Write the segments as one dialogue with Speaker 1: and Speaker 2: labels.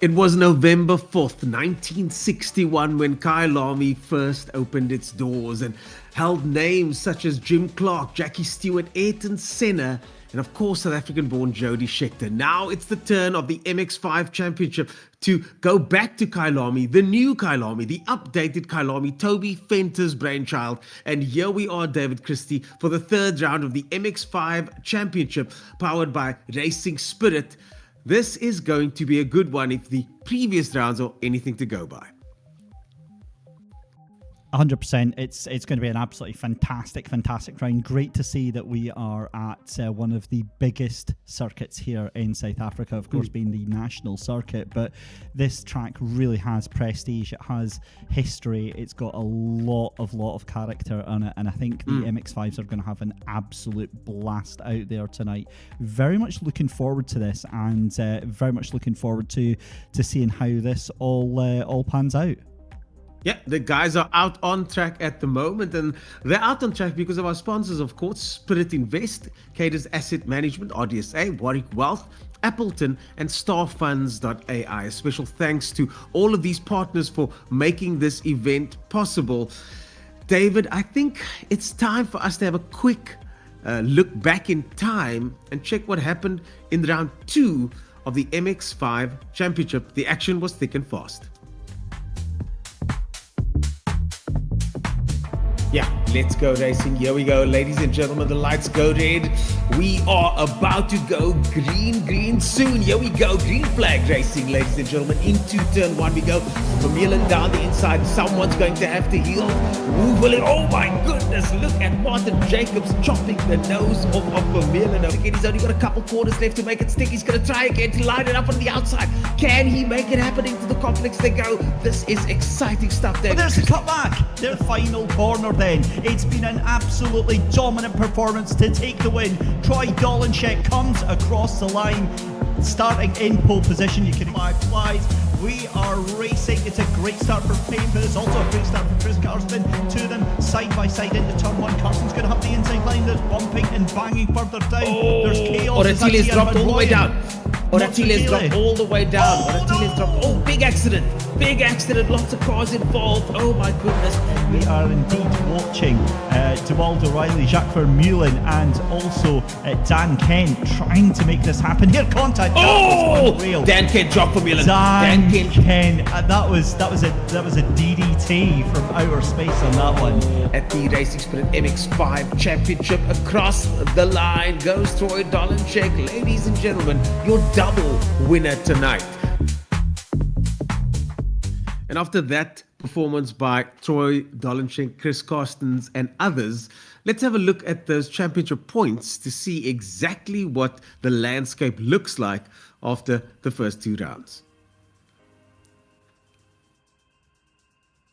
Speaker 1: It was November 4th, 1961 when Kyalami first opened its doors and held names such as Jim Clark, Jackie Stewart, Ayrton Senna, and of course South African-born Jody Scheckter. Now it's the turn of the MX5 Championship to go back to Kyalami, the new Kyalami, the updated Kyalami, Toby Fenter's brainchild. And here we are, David Christie, for the third round of the MX5 Championship, powered by Racing Spirit. This is going to be a good one if the previous rounds are anything to go by.
Speaker 2: 100%. It's going to be an absolutely fantastic round. Great to see that we are at one of the biggest circuits here in South Africa, of course, being the national circuit. But this track really has prestige. It has history. It's got a lot of character on it, and I think the MX5s are going to have an absolute blast out there tonight. Very much looking forward to this, and very much looking forward to seeing how this all pans out.
Speaker 1: Yeah, the guys are out on track at the moment, and they're out on track because of our sponsors, of course, Spirit Invest, Cadence Asset Management, RDSA, Warwick Wealth, Appleton, and StarFunds.ai. A special thanks to all of these partners for making this event possible. David, I think it's time for us to have a quick look back in time and check what happened in round 2 of the MX5 Championship. The action was thick and fast. Yeah, let's go racing. Here we go, ladies and gentlemen. The lights go red. We are about to go green soon. Here we go, green flag racing, ladies and gentlemen. Into turn 1 we go. Vermeulen down the inside. Someone's going to have to heel. Ooh, will it? Oh my goodness, look at Martin Jacobs chopping the nose off of Vermeulen. Again, he's only got a couple quarters left to make it stick. He's going to try again to line it up on the outside. Can he make it happen? Into the complex they go. This is exciting stuff there.
Speaker 2: Oh, there's the cutback. Their final corner then. It's been an absolutely dominant performance to take the win. Troy Dolencheck comes across the line, starting in pole position. You can flies. We are racing. It's a great start for Payne, but it's also a great start for Chris Carson. Two of them side by side into turn 1. Carson's going to have the inside line. There's bumping and banging further down. There's chaos.
Speaker 1: Oratile's dropped all the way down. Oratile's dropped all the way down. Oratile's dropped. Oh, big accident. Big accident. Lots of cars involved. Oh my goodness.
Speaker 2: We are indeed watching DeWald O'Reilly, Jacques Vermeulen, and also Dan Kent trying to make this happen. Here, contact.
Speaker 1: Oh, Dan Kent, Jacques Vermeulen.
Speaker 2: Dan Kent. That was a DDT from outer space on that one.
Speaker 1: At the Racing Spirit MX5 Championship, across the line goes Troy Dolencheck. Ladies and gentlemen, your double winner tonight. And after that performance by Troy Dolencheck, Chris Carstens, and others, let's have a look at those championship points to see exactly what the landscape looks like after the first 2 rounds.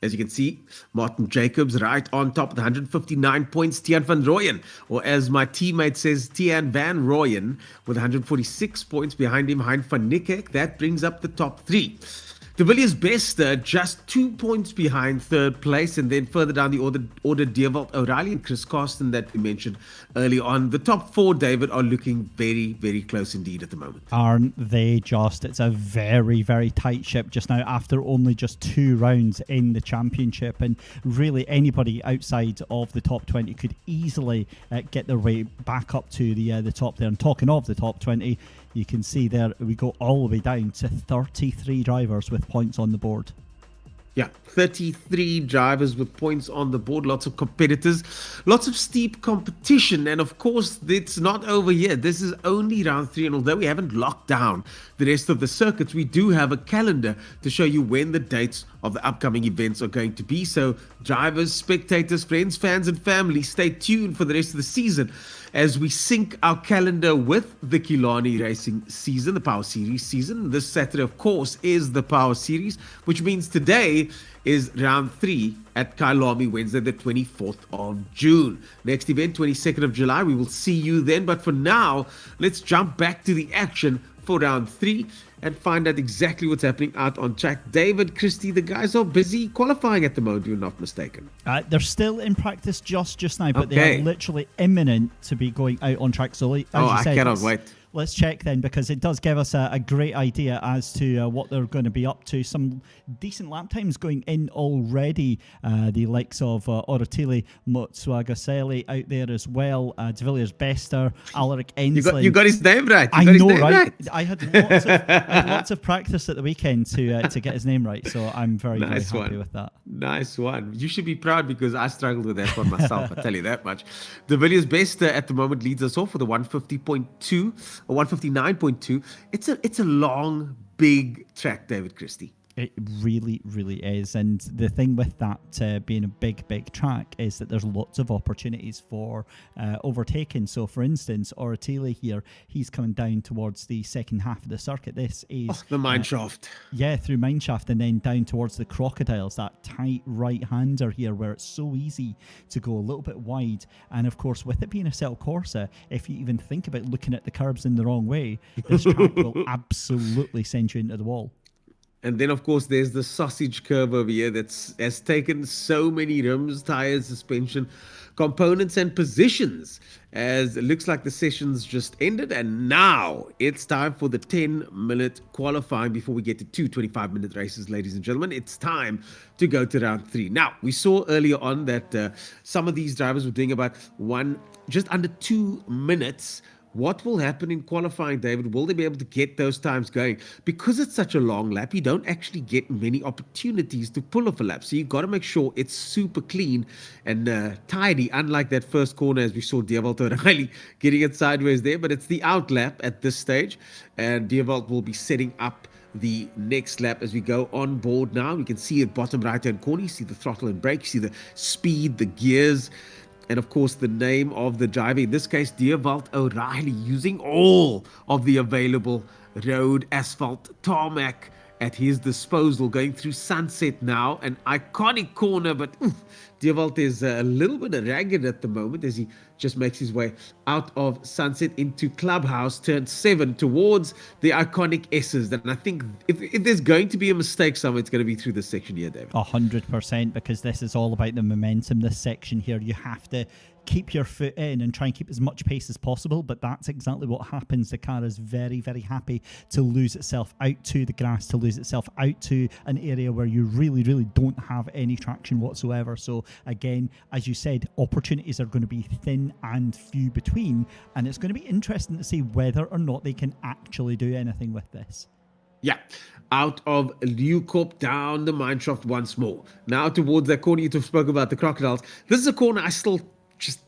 Speaker 1: As you can see, Martin Jacobs right on top with 159 points. Tiaan van Rooyen, or as my teammate says, Tiaan van Rooyen, with 146 points. Behind him, Hein van Niekerk. That brings up the top 3. De Villiers Bester just 2 points behind third place, and then further down the order DeWald O'Reilly and Chris Carsten that we mentioned early on. The top 4, David, are looking very close indeed at the moment.
Speaker 2: Aren't they just? It's a very tight ship just now after only just 2 rounds in the championship, and really anybody outside of the top 20 could easily get their way back up to the top there. And talking of the top 20, you can see there we go all the way down to 33 drivers with points on the board.
Speaker 1: Yeah, 33 drivers with points on the board, lots of competitors, lots of steep competition, and of course it's not over yet. This is only round 3, and although we haven't locked down the rest of the circuits, we do have a calendar to show you when the dates of the upcoming events are going to be. So drivers, spectators, friends, fans and family, stay tuned for the rest of the season as we sync our calendar with the Kyalami racing season, the Power Series season. This Saturday, of course, is the Power Series, which means today is round 3 at Kyalami, Wednesday the 24th of June. Next event, 22nd of July. We will see you then. But for now, let's jump back to the action for round 3 and find out exactly what's happening out on track. David Christie, the guys are busy qualifying at the moment, if you're not mistaken.
Speaker 2: They're still in practice just now, but they are literally imminent to be going out on track. So, as you said,
Speaker 1: I cannot wait.
Speaker 2: let's check then, because it does give us a great idea as to what they're going to be up to. Some decent lap times going in already. The likes of Orotili, Motsuagaselli out there as well. De Villiers Bester, Alaric Enslin.
Speaker 1: You got his name right.
Speaker 2: I know, right? I had lots of practice at the weekend to get his name right, so I'm very happy with that.
Speaker 1: Nice one. You should be proud, because I struggled with that one myself. I tell you that much. De Villiers Bester at the moment leads us off with a 150.2 or 159.2. It's a long, big track, David Christie.
Speaker 2: It really, really is. And the thing with that being a big, big track is that there's lots of opportunities for overtaking. So, for instance, Orotili here, he's coming down towards the second half of the circuit. This is...
Speaker 1: the mineshaft.
Speaker 2: Through mineshaft, and then down towards the crocodiles, that tight right-hander here where it's so easy to go a little bit wide. And, of course, with it being a Assetto Corsa, if you even think about looking at the curbs in the wrong way, this track will absolutely send you into the wall.
Speaker 1: And then, of course, there's the sausage curve over here has taken so many rims, tires, suspension, components, and positions, as it looks like the session's just ended. And now it's time for the 10-minute qualifying before we get to two 25-minute races, ladies and gentlemen. It's time to go to round 3. Now, we saw earlier on that some of these drivers were doing about just under 2 minutes. What will happen in qualifying, David? Will they be able to get those times going? Because it's such a long lap, you don't actually get many opportunities to pull off a lap. So you've got to make sure it's super clean and tidy, unlike that first corner as we saw Dewald O'Reilly getting it sideways there. But it's the out lap at this stage, and Dewald will be setting up the next lap as we go on board now. We can see at bottom right-hand corner, you see the throttle and brake, you see the speed, the gears, and of course the name of the driver, in this case Dewald O'Reilly, using all of the available road, asphalt, tarmac at his disposal, going through Sunset now, an iconic corner, but Dewald is a little bit ragged at the moment as he just makes his way out of Sunset into Clubhouse, turn 7 towards the iconic S's. And I think if there's going to be a mistake somewhere, it's going to be through this section here, David.
Speaker 2: 100%, because this is all about the momentum. This section here, you have to keep your foot in and try and keep as much pace as possible, but that's exactly what happens. The car is very, very happy to lose itself out to the grass, to lose itself out to an area where you really, really don't have any traction whatsoever. So again, as you said, opportunities are going to be thin and few between, and it's going to be interesting to see whether or not they can actually do anything with this.
Speaker 1: Yeah, out of Leeuwkop, down the mineshaft once more. Now towards that corner you spoke about, the crocodiles. This is a corner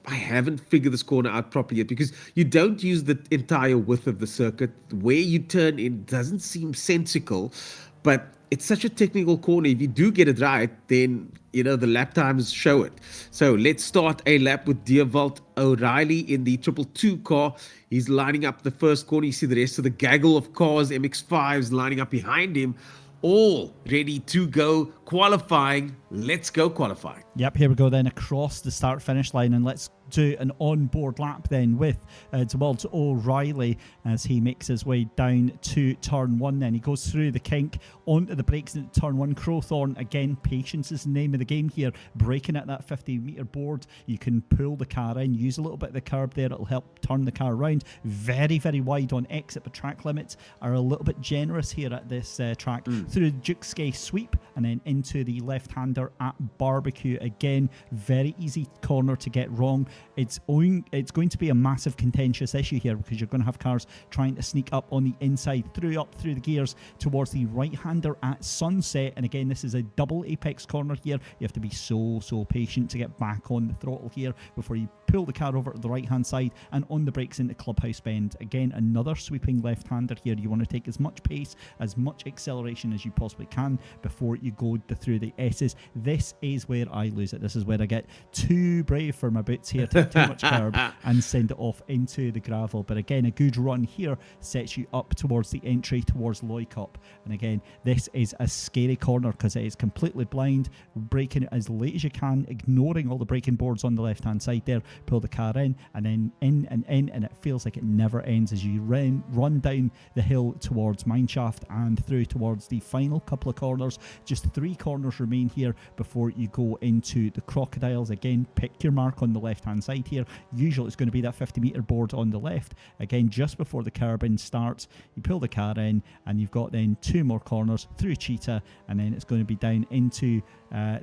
Speaker 1: I haven't figured this corner out properly yet, because you don't use the entire width of the circuit. Where you turn in doesn't seem sensical, but it's such a technical corner. If you do get it right, then, the lap times show it. So let's start a lap with Dewald O'Reilly in the 222 car. He's lining up the first corner. You see the rest of the gaggle of cars, MX5s, lining up behind him, all ready to go qualifying. Let's go qualifying.
Speaker 2: Yep, here we go then across the start-finish line, and let's do an on-board lap then with Dewald O'Reilly as he makes his way down to turn 1. Then he goes through the kink onto the brakes into turn 1. Crowthorne, again, patience is the name of the game here. Braking at that 50-metre board, you can pull the car in, use a little bit of the curb there, it'll help turn the car around. Very, very wide on exit, but track limits are a little bit generous here at this track. Through the Jukskei sweep and then into the left-hander at Barbecue. Again, very easy corner to get wrong. It's going to be a massive contentious issue here, because you're going to have cars trying to sneak up on the inside, up through the gears towards the right-hander at Sunset. And again, this is a double apex corner here. You have to be so patient to get back on the throttle here before you pull the car over to the right-hand side and on the brakes into Clubhouse Bend. Again, another sweeping left-hander here. You want to take as much pace, as much acceleration as you possibly can before you go through the S's. This is where I lose it. This is where I get too brave for my boots here, take too much curb and send it off into the gravel. But again, a good run here sets you up towards the entry towards Leeuwkop. And again, this is a scary corner because it is completely blind. Braking it as late as you can, ignoring all the braking boards on the left-hand side there. Pull the car in and then in, and it feels like it never ends as you run down the hill towards Mineshaft and through towards the final couple of corners. Just 3 3 corners remain here before you go into the crocodiles. Again, pick your mark on the left-hand side here. Usually it's going to be that 50-metre board on the left. Again, just before the curbing starts, you pull the car in, and you've got then 2 more corners through Cheetah, and then it's going to be down into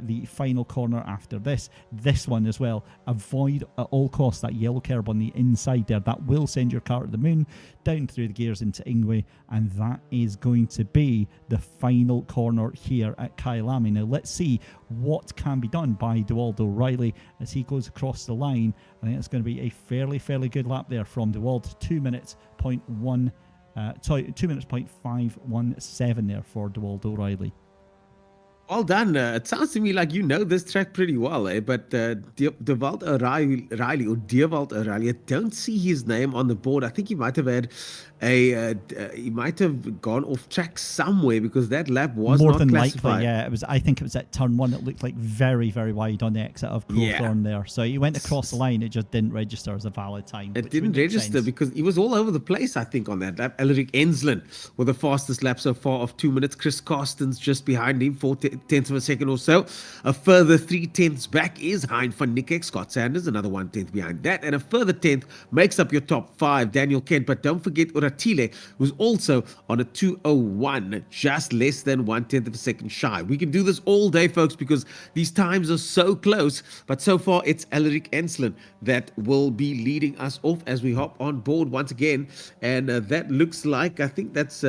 Speaker 2: the final corner after this. This one as well, avoid at all costs that yellow curb on the inside there. That will send your car to the moon, down through the gears into Ingwe, and that is going to be the final corner here at Kyalami. Now let's see what can be done by Dewald O'Reilly as he goes across the line. I think it's going to be a fairly good lap there from Dewald. 2 minutes point 517 there for Dewald O'Reilly.
Speaker 1: Well done. It sounds to me like you know this track pretty well, eh? But Dewald O'Reilly, I don't see his name on the board. I think he might have had he might have gone off track somewhere, because that lap was
Speaker 2: more
Speaker 1: not
Speaker 2: than
Speaker 1: classified.
Speaker 2: likely. Yeah, it was. I think it was at turn 1. It looked like very wide on the exit of Crowthorne there. So he went across the line. It just didn't register as a valid time.
Speaker 1: It didn't register because he was all over the place, I think, on that lap. Elric Enslin with the fastest lap so far of 2 minutes. Chris Carstens just behind him, 4/10 of a second or so. A further 3/10 back is Hein van Niekerk. Scott Sanders, another 1/10 behind that. And a further 10th makes up your top 5. Daniel Kent, but don't forget Oratile, who's also on a 2:01, just less than 1/10 of a second shy. We can do this all day, folks, because these times are so close. But so far, it's Elric Enslin that will be leading us off as we hop on board once again. And that looks like, I think that's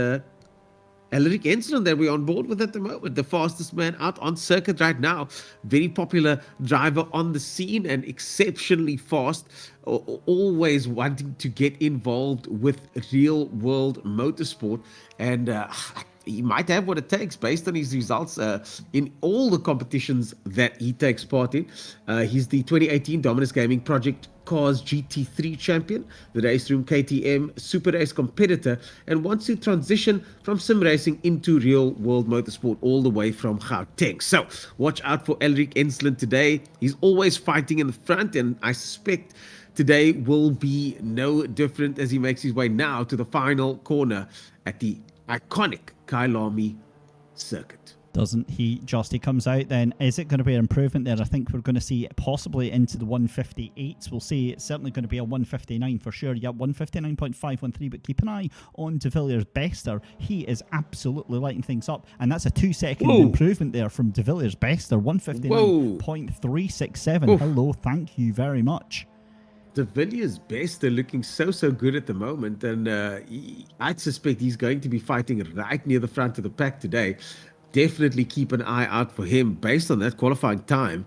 Speaker 1: Elric Enslin that we're on board with at the moment, the fastest man out on circuit right now. Very popular driver on the scene and exceptionally fast, always wanting to get involved with real world motorsport. And he might have what it takes based on his results in all the competitions that he takes part in. He's the 2018 Dominus Gaming Project Cars GT3 champion, the Race Room KTM Super Race competitor, and wants to transition from sim racing into real world motorsport all the way from Gauteng. So watch out for Elric Enslin today. He's always fighting in the front, and I suspect today will be no different as he makes his way now to the final corner at the iconic Kyalami circuit.
Speaker 2: Doesn't he just? He comes out then. Is it going to be an improvement there? I think we're going to see possibly into the 158s. We'll see. It's certainly going to be a 159 for sure. Yeah, 159.513. But keep an eye on De Villiers Bester. He is absolutely lighting things up. And that's a 2-second improvement there from De Villiers Bester. 159.367. Hello, thank you very much.
Speaker 1: De Villiers Bester looking so good at the moment. And I'd suspect he's going to be fighting right near the front of the pack today. Definitely keep an eye out for him based on that qualifying time.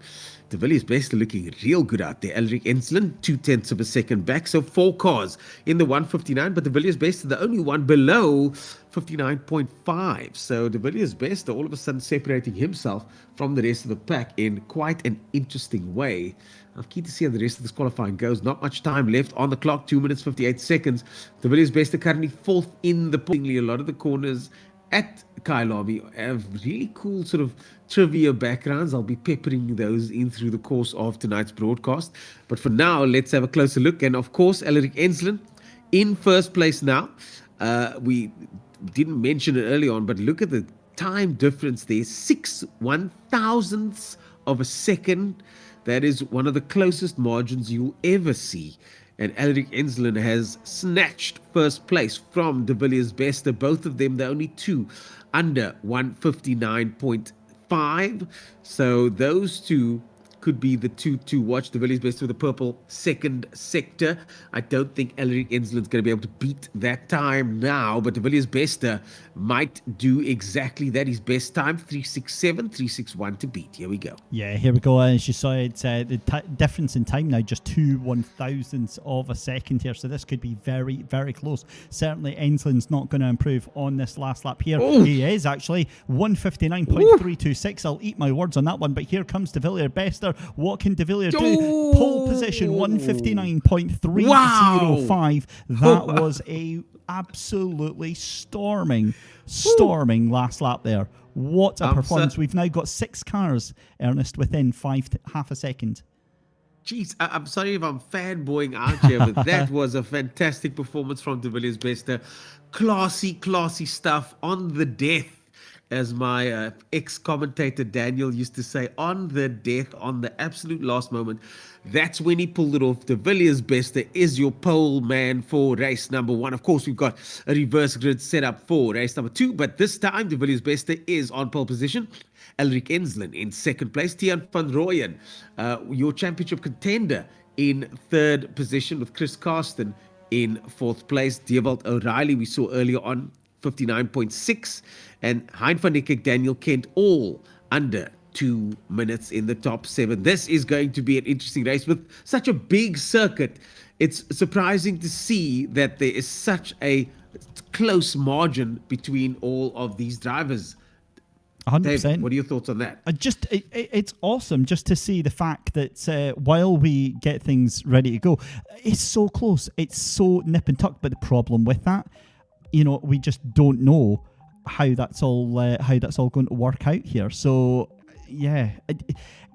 Speaker 1: De Villiers Bester looking real good out there. Elric Enslin, 0.2 of a second back. So 4 cars in the 159, but De Villiers Bester the only one below 59.5. So De Villiers Bester all of a sudden separating himself from the rest of the pack in quite an interesting way. I'm keen to see how the rest of this qualifying goes. Not much time left on the clock, 2 minutes 58 seconds. De Villiers Bester currently 4th in the pool. A lot of the corners at Kyalami have really cool sort of trivia backgrounds. I'll be peppering those in through the course of tonight's broadcast. But for now, let's have a closer look. And of course, Elric Enslin in first place now. We didn't mention it early on, but look at the time difference there. 6/1000ths of a second. That is one of the closest margins you'll ever see. And Elric Enslin has snatched first place from De Villiers Bester. Both of them, the only two under 159.5. So those two could be the two to watch. De Villiers Bester with the purple second sector. I don't think Elric Enslin's going to be able to beat that time now, but De Villiers Bester might do exactly that. His best time, 3:67, 3:61 to beat. Here we go.
Speaker 2: Yeah, here we go. As you saw, it's the difference in time now, just 2/1000ths of a second here. So this could be very close. Certainly, Enslin's not going to improve on this last lap here. He is actually 159.326. I'll eat my words on that one, but here comes De Villiers Bester. What can De Villiers do? Pole position, 159.305. That was a absolutely storming last lap there. What a performance. We've now got 6 cars, Ernest, within half a second.
Speaker 1: Jeez, I'm sorry if I'm fanboying out here, but that was a fantastic performance from De Villiers Bester. Classy stuff on the death. as my ex-commentator Daniel used to say, on the death, on the absolute last moment. That's when he pulled it off. De Villiers Bester is your pole man for race number 1. Of course, we've got a reverse grid set up for race number 2, but this time De Villiers Bester is on pole position. Elric Ensslin in second place. Tiaan van Rooyen, your championship contender, in third position, with Chris Carsten in fourth place. Dewald O'Reilly, we saw earlier on, 59.6, and Hein van Niekerk, Daniel Kent, all under 2 minutes in the top 7. This is going to be an interesting race with such a big circuit. It's surprising to see that there is such a close margin between all of these drivers.
Speaker 2: 100%.
Speaker 1: Dave, what are your thoughts on that?
Speaker 2: It's awesome just to see the fact that while we get things ready to go, it's so close. It's so nip and tuck. But the problem with that, we just don't know how that's all going to work out here. So yeah,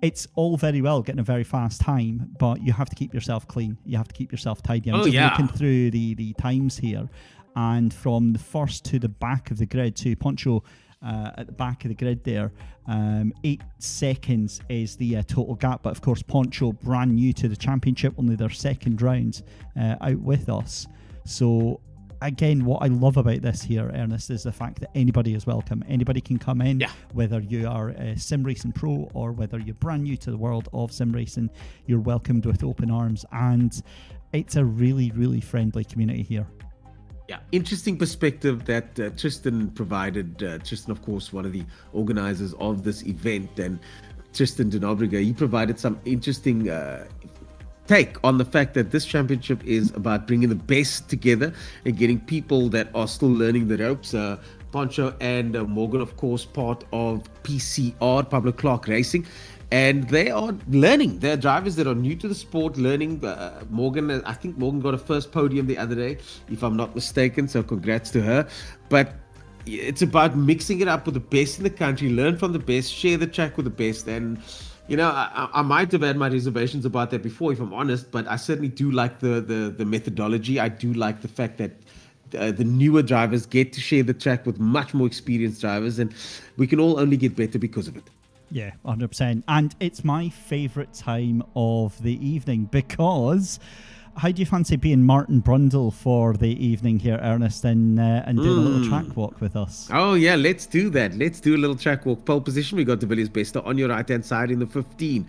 Speaker 2: it's all very well getting a very fast time, but you have to keep yourself clean. You have to keep yourself tidy. I'm looking through the times here, and from the first to the back of the grid, to Poncho at the back of the grid there, 8 seconds is the total gap. But of course, Poncho, brand new to the championship, only their second round out with us. So again, what I love about this here, Ernest, is the fact that anybody is welcome. Anybody can come in, whether you are a sim racing pro or whether you're brand new to the world of sim racing. You're welcomed with open arms, and it's a really, really friendly community here.
Speaker 1: Yeah, interesting perspective that Tristan provided. Tristan, of course, one of the organizers of this event, and Tristan de Nobrega, he provided some interesting take on the fact that this championship is about bringing the best together and getting people that are still learning the ropes. Poncho and Morgan, of course, part of PCR, Pablo Clark Racing, and they are learning. They're drivers that are new to the sport, learning. Morgan, I think Morgan got a first podium the other day, if I'm not mistaken, so congrats to her. But it's about mixing it up with the best in the country, learn from the best, share the track with the best. And I might have had my reservations about that before, if I'm honest, but I certainly do like the methodology. I do like the fact that the newer drivers get to share the track with much more experienced drivers, and we can all only get better because of it.
Speaker 2: Yeah, 100%. And it's my favourite time of the evening, because how do you fancy being Martin Brundle for the evening here, Ernest, and doing a little track walk with us?
Speaker 1: Oh, yeah, let's do that. Let's do a little track walk. Pole position, we got De Villiers Bester on your right-hand side in the 15.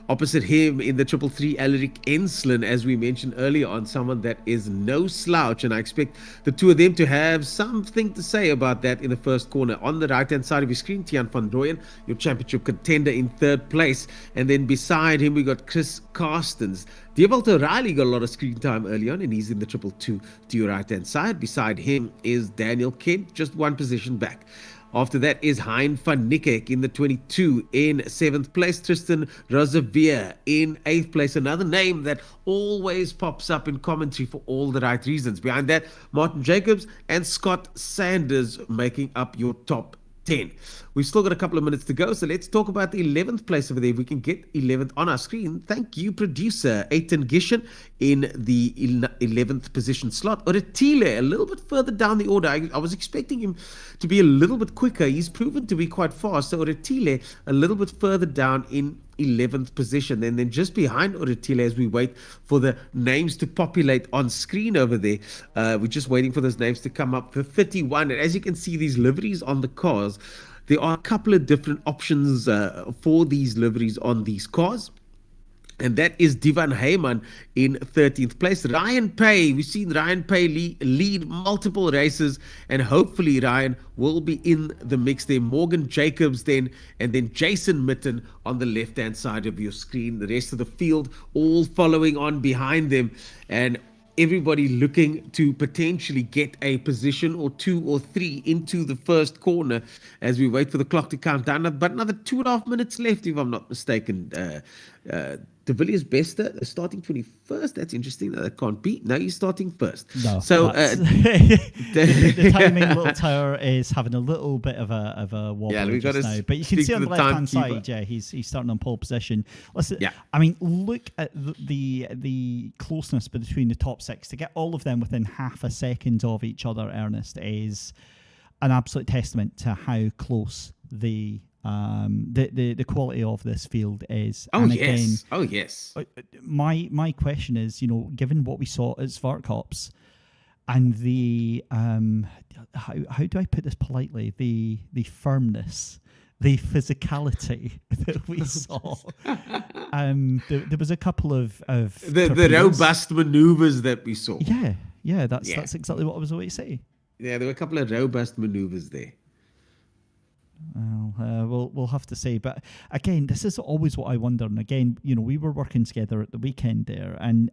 Speaker 1: Opposite him in the 333, Elric Ensslin, as we mentioned earlier on, someone that is no slouch, and I expect the two of them to have something to say about that in the first corner. On the right-hand side of your screen, Tiaan van Rooyen, your championship contender, in third place, and then beside him we got Chris Carstens. Dewald O'Reilly got a lot of screen time early on, and he's in the 222 to your right-hand side. Beside him is Daniel Kent, just one position back. After that is Hein van Niekerk in the 22 in 7th place. Tristan Rosevier in 8th place. Another name that always pops up in commentary for all the right reasons. Behind that, Martin Jacobs and Scott Sanders making up your top 10. We've still got a couple of minutes to go, so let's talk about the 11th place over there. If we can get 11th on our screen. Thank you, producer. Eitan Gishen in the 11th position slot. Oretile, a little bit further down the order. I was expecting him to be a little bit quicker. He's proven to be quite fast. So Oretile, a little bit further down in 11th position, and then just behind Oretile, as we wait for the names to populate on screen over there, we're just waiting for those names to come up. For 31, and as you can see, these liveries on the cars, there are a couple of different options for these liveries on these cars. And that is Divan Heyman in 13th place. Ryan Pay, we've seen Ryan Pay lead multiple races, and hopefully Ryan will be in the mix there. Morgan Jacobs then, and then Jason Mitten on the left-hand side of your screen. The rest of the field all following on behind them, and everybody looking to potentially get a position or 2 or 3 into the first corner as we wait for the clock to count down. But another 2.5 minutes left, if I'm not mistaken. De Villiers Bester starting 21st. That's interesting. No, that can't be. No, he's starting first.
Speaker 2: No,
Speaker 1: so
Speaker 2: the timing little tower is having a little bit of a wobble just now. But you can see on the left-hand side, yeah, he's starting on pole position. Listen, yeah. I mean, look at the closeness between the top 6. To get all of them within half a second of each other, Ernest, is an absolute testament to how close the quality of this field is.
Speaker 1: Oh,
Speaker 2: and
Speaker 1: yes.
Speaker 2: My question is, given what we saw at Svartkops and the how do I put this politely, the firmness, the physicality that we saw. There was a couple of
Speaker 1: the robust maneuvers that we saw.
Speaker 2: Yeah, that's exactly what I was going to say.
Speaker 1: Yeah, there were a couple of robust maneuvers there.
Speaker 2: Well, we'll have to say. But again, this is always what I wonder. And again, we were working together at the weekend there, and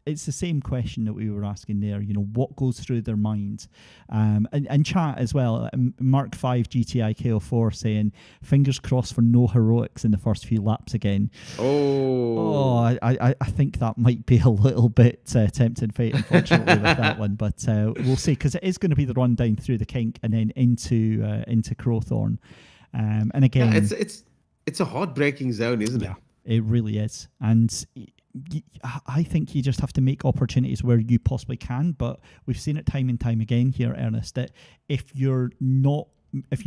Speaker 2: it's the same question that we were asking there. What goes through their minds, and chat as well. Mark 5 GTI KO4 saying fingers crossed for no heroics in the first few laps again. I think that might be a little bit tempting fate, unfortunately, with that one. But we'll see, because it is going to be the run down through the kink and then into Crowthorne. And again,
Speaker 1: it's a heartbreaking zone, isn't it?
Speaker 2: Yeah, it really is. And I think you just have to make opportunities where you possibly can. But we've seen it time and time again here, Ernest, that if you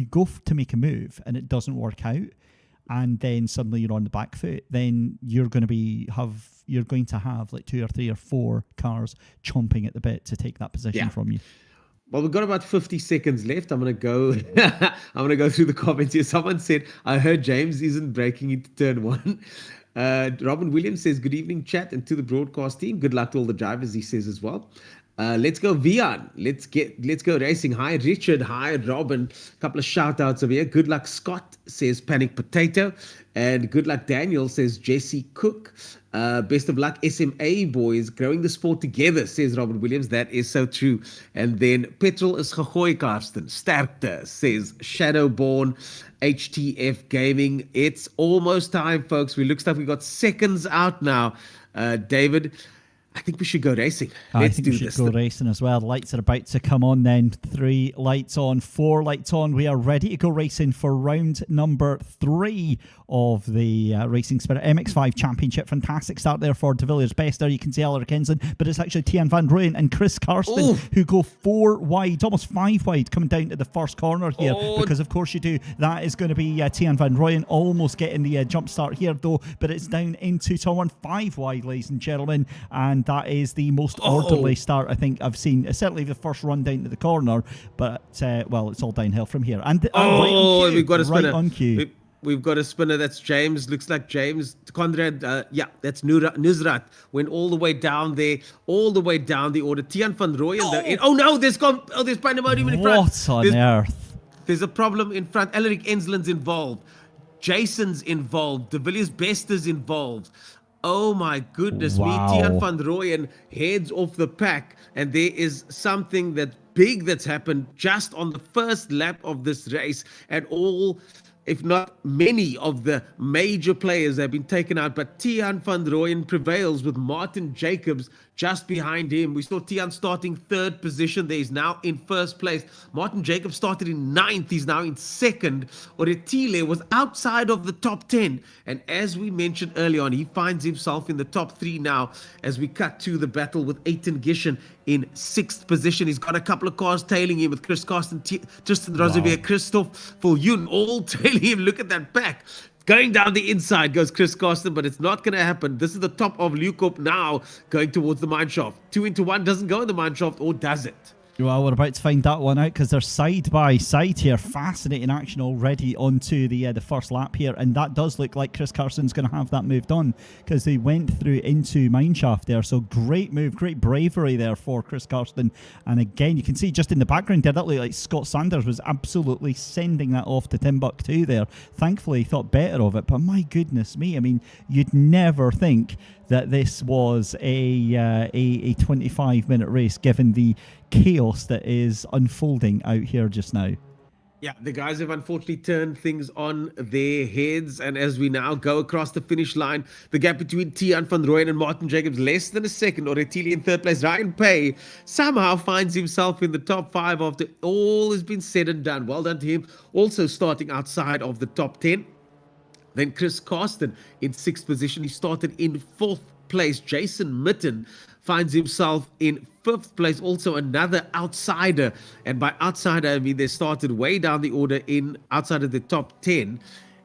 Speaker 2: go to make a move and it doesn't work out, and then suddenly you're on the back foot, then you're going to have like 2 or 3 or 4 cars chomping at the bit to take that position from you.
Speaker 1: Well, we've got about 50 seconds left. I'm gonna go through the comments here. Someone said, I heard James isn't breaking into turn 1. Robin Williams says, good evening, chat, and to the broadcast team. Good luck to all the drivers, he says as well. Let's go Vian. Let's go racing. Hi Richard. Hi Robin. A couple of shout outs over here. Good luck Scott, says Panic Potato. And good luck Daniel, says Jesse Cook. Best of luck SMA boys. Growing the sport together, says Robin Williams. That is so true. And then Petrol is gegooi, Karsten. Sterkte, says Shadowborn. HTF Gaming. It's almost time, folks. Looks like we got seconds out now. David, I think we should go racing.
Speaker 2: I think we should go racing as well. Lights are about to come on then. 3 lights on, 4 lights on. We are ready to go racing for round number 3 of the Racing Spirit MX5 Championship. Fantastic start there for De Villiers. Best there, you can see Eller Kinston, but it's actually Tian van Rooyen and Chris Karsten who go 4 wide, almost 5 wide, coming down to the first corner here, because of course you do. That is going to be Tian van Rooyen almost getting the jump start here though, but it's down into turn 1, 5 wide, ladies and gentlemen, and that is the most orderly start I think I've seen. Certainly the first run down to the corner, but well, it's all downhill from here. And right on cue,
Speaker 1: we've got a spinner.
Speaker 2: Right on cue.
Speaker 1: We've got a spinner. That's James. Looks like James Conrad. That's Nusrat. Went all the way down there, all the way down the order. Tian van Rooyen. There's pandemonium in front.
Speaker 2: What on earth?
Speaker 1: There's a problem in front. Elric Ensland's involved. Jason's involved. De Villiers Best is involved. Oh my goodness me. Tian van Rooyen heads off the pack, and there is something big that's happened just on the first lap of this race, and all, if not many, of the major players have been taken out, but Tian van Rooyen prevails with Martin Jacobs just behind him. We saw Tian starting 3rd position there. He's now in 1st place. Martin Jacobs started in 9th. He's now in 2nd. Oretile was outside of the top 10. And as we mentioned earlier on, he finds himself in the top 3 now as we cut to the battle with Eitan Gishen in 6th position. He's got a couple of cars tailing him with Chris Karsten, Tristan Rosevier, Christoph Fuljoen, all tailing him. Look at that pack. Going down the inside goes Chris Karsten, but it's not going to happen. This is the top of Leeuwkop now, going towards the mineshaft. 2 into 1 doesn't go in the mineshaft, or does it?
Speaker 2: Well, we're about to find that one out, because they're side by side here. Fascinating action already onto the first lap here, and that does look like Chris Karsten's going to have that move done, because they went through into mineshaft there. So great move, great bravery there for Chris Karsten. And again, you can see just in the background there, that looked like Scott Sanders was absolutely sending that off to Timbuktu there. Thankfully, he thought better of it, but my goodness me, I mean, you'd never think that this was a 25-minute race, given the chaos that is unfolding out here just now.
Speaker 1: Yeah, the guys have unfortunately turned things on their heads, and as we now go across the finish line, the gap between Tian van Rooyen and Martin Jacobs less than a second. Oretile in 3rd place. Ryan Pay somehow finds himself in the top 5 after all has been said and done. Well done to him. Also starting outside of the top 10. Then Chris Karsten in 6th position. He started in 4th place. Jason Mitten finds himself in 5th place, also another outsider. And by outsider, I mean they started way down the order in outside of the top 10.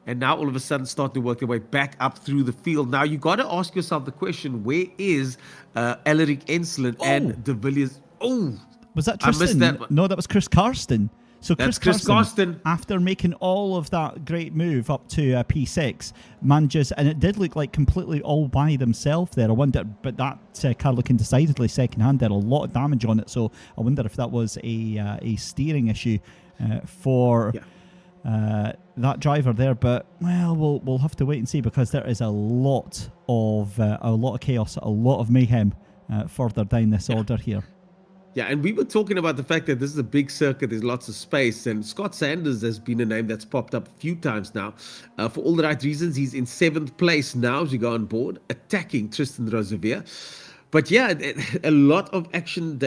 Speaker 1: And now all of a sudden start to work their way back up through the field. Now you got to ask yourself the question, where is Elric Ensslin and De Villiers? Oh,
Speaker 2: was that Tristan?
Speaker 1: I missed that one.
Speaker 2: No, that was Chris Karsten. So
Speaker 1: Chris Karsten,
Speaker 2: after making all of that great move up to P6, manages, and it did look like completely all by themselves there. I wonder, but that car looking decidedly second-hand, did a lot of damage on it. So I wonder if that was a steering issue for that driver there. But well, we'll have to wait and see, because there is a lot of chaos, a lot of mayhem further down this order here.
Speaker 1: Yeah, and we were talking about the fact that this is a big circuit, there's lots of space, and Scott Sanders has been a name that's popped up a few times now. For all the right reasons, he's in 7th place now as we go on board, attacking Tristan Rosevier. But yeah, a lot of action,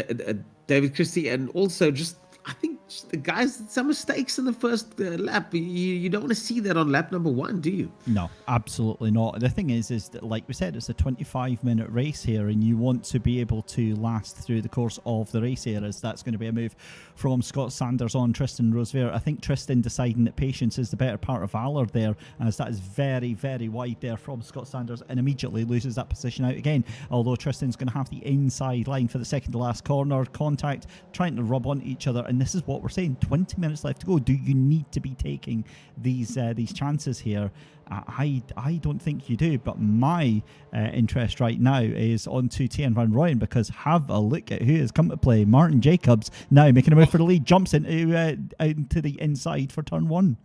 Speaker 1: David Christie, and also just, I think, the guys, some mistakes in the first lap. You don't want to see that on lap number 1, do you?
Speaker 2: No, absolutely not. The thing is that, like we said, it's a 25-minute race here, and you want to be able to last through the course of the race here, as that's going to be a move from Scott Sanders on Tristan Rosevier. I think Tristan deciding that patience is the better part of valor there, as that is very, very wide there from Scott Sanders, and immediately loses that position out again. Although Tristan's going to have the inside line for the second to last corner, contact, trying to rub on each other, and this is what we're saying. 20 minutes left to go. Do you need to be taking these chances here? I don't think you do, but my interest right now is on to Tian van Rooyen, because have a look at who has come to play. Martin Jacobs now making a move for the lead, jumps into the inside for turn 1.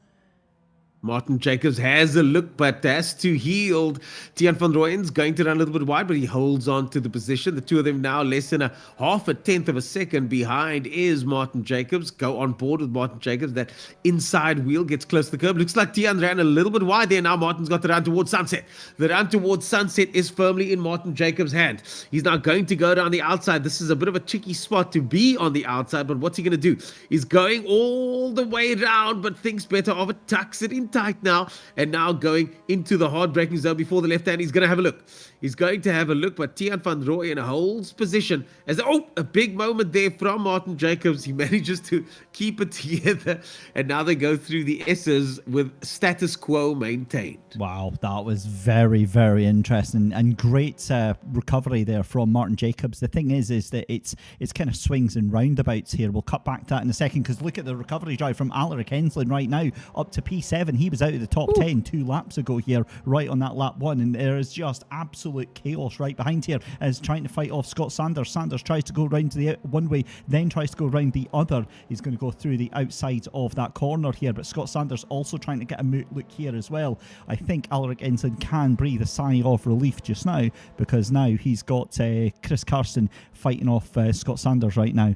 Speaker 1: Martin Jacobs has a look, but has to yield. Tian van Rooyen's going to run a little bit wide, but he holds on to the position. The two of them now less than a half a tenth of a second behind is Martin Jacobs. Go on board with Martin Jacobs. That inside wheel gets close to the curb. Looks like Tian ran a little bit wide there. Now Martin's got the run towards sunset. The run towards sunset is firmly in Martin Jacobs' hand. He's now going to go down the outside. This is a bit of a tricky spot to be on the outside, but what's he going to do? He's going all the way around, but thinks better of it, tucks it in tight now, and now going into the hard braking zone before the left hand. He's going to have a look. He's going to have a look, but Tian van Rooyen holds position as a big moment there from Martin Jacobs. He manages to keep it together, and now they go through the S's with status quo maintained.
Speaker 2: Wow, that was very, very interesting and great recovery there from Martin Jacobs. The thing is that it's kind of swings and roundabouts here. We'll cut back to that in a second, because look at the recovery drive from Elric Ensslin right now up to P7. He was out of the top 10 2 laps ago here, right on that lap 1, and there is just absolute chaos right behind here as trying to fight off Scott Sanders. Sanders tries to go round to the one way, then tries to go round the other. He's going to go through the outside of that corner here, but Scott Sanders also trying to get a look here as well. I think Elric Ensslin can breathe a sigh of relief just now, because now he's got Chris Karsten fighting off Scott Sanders right now.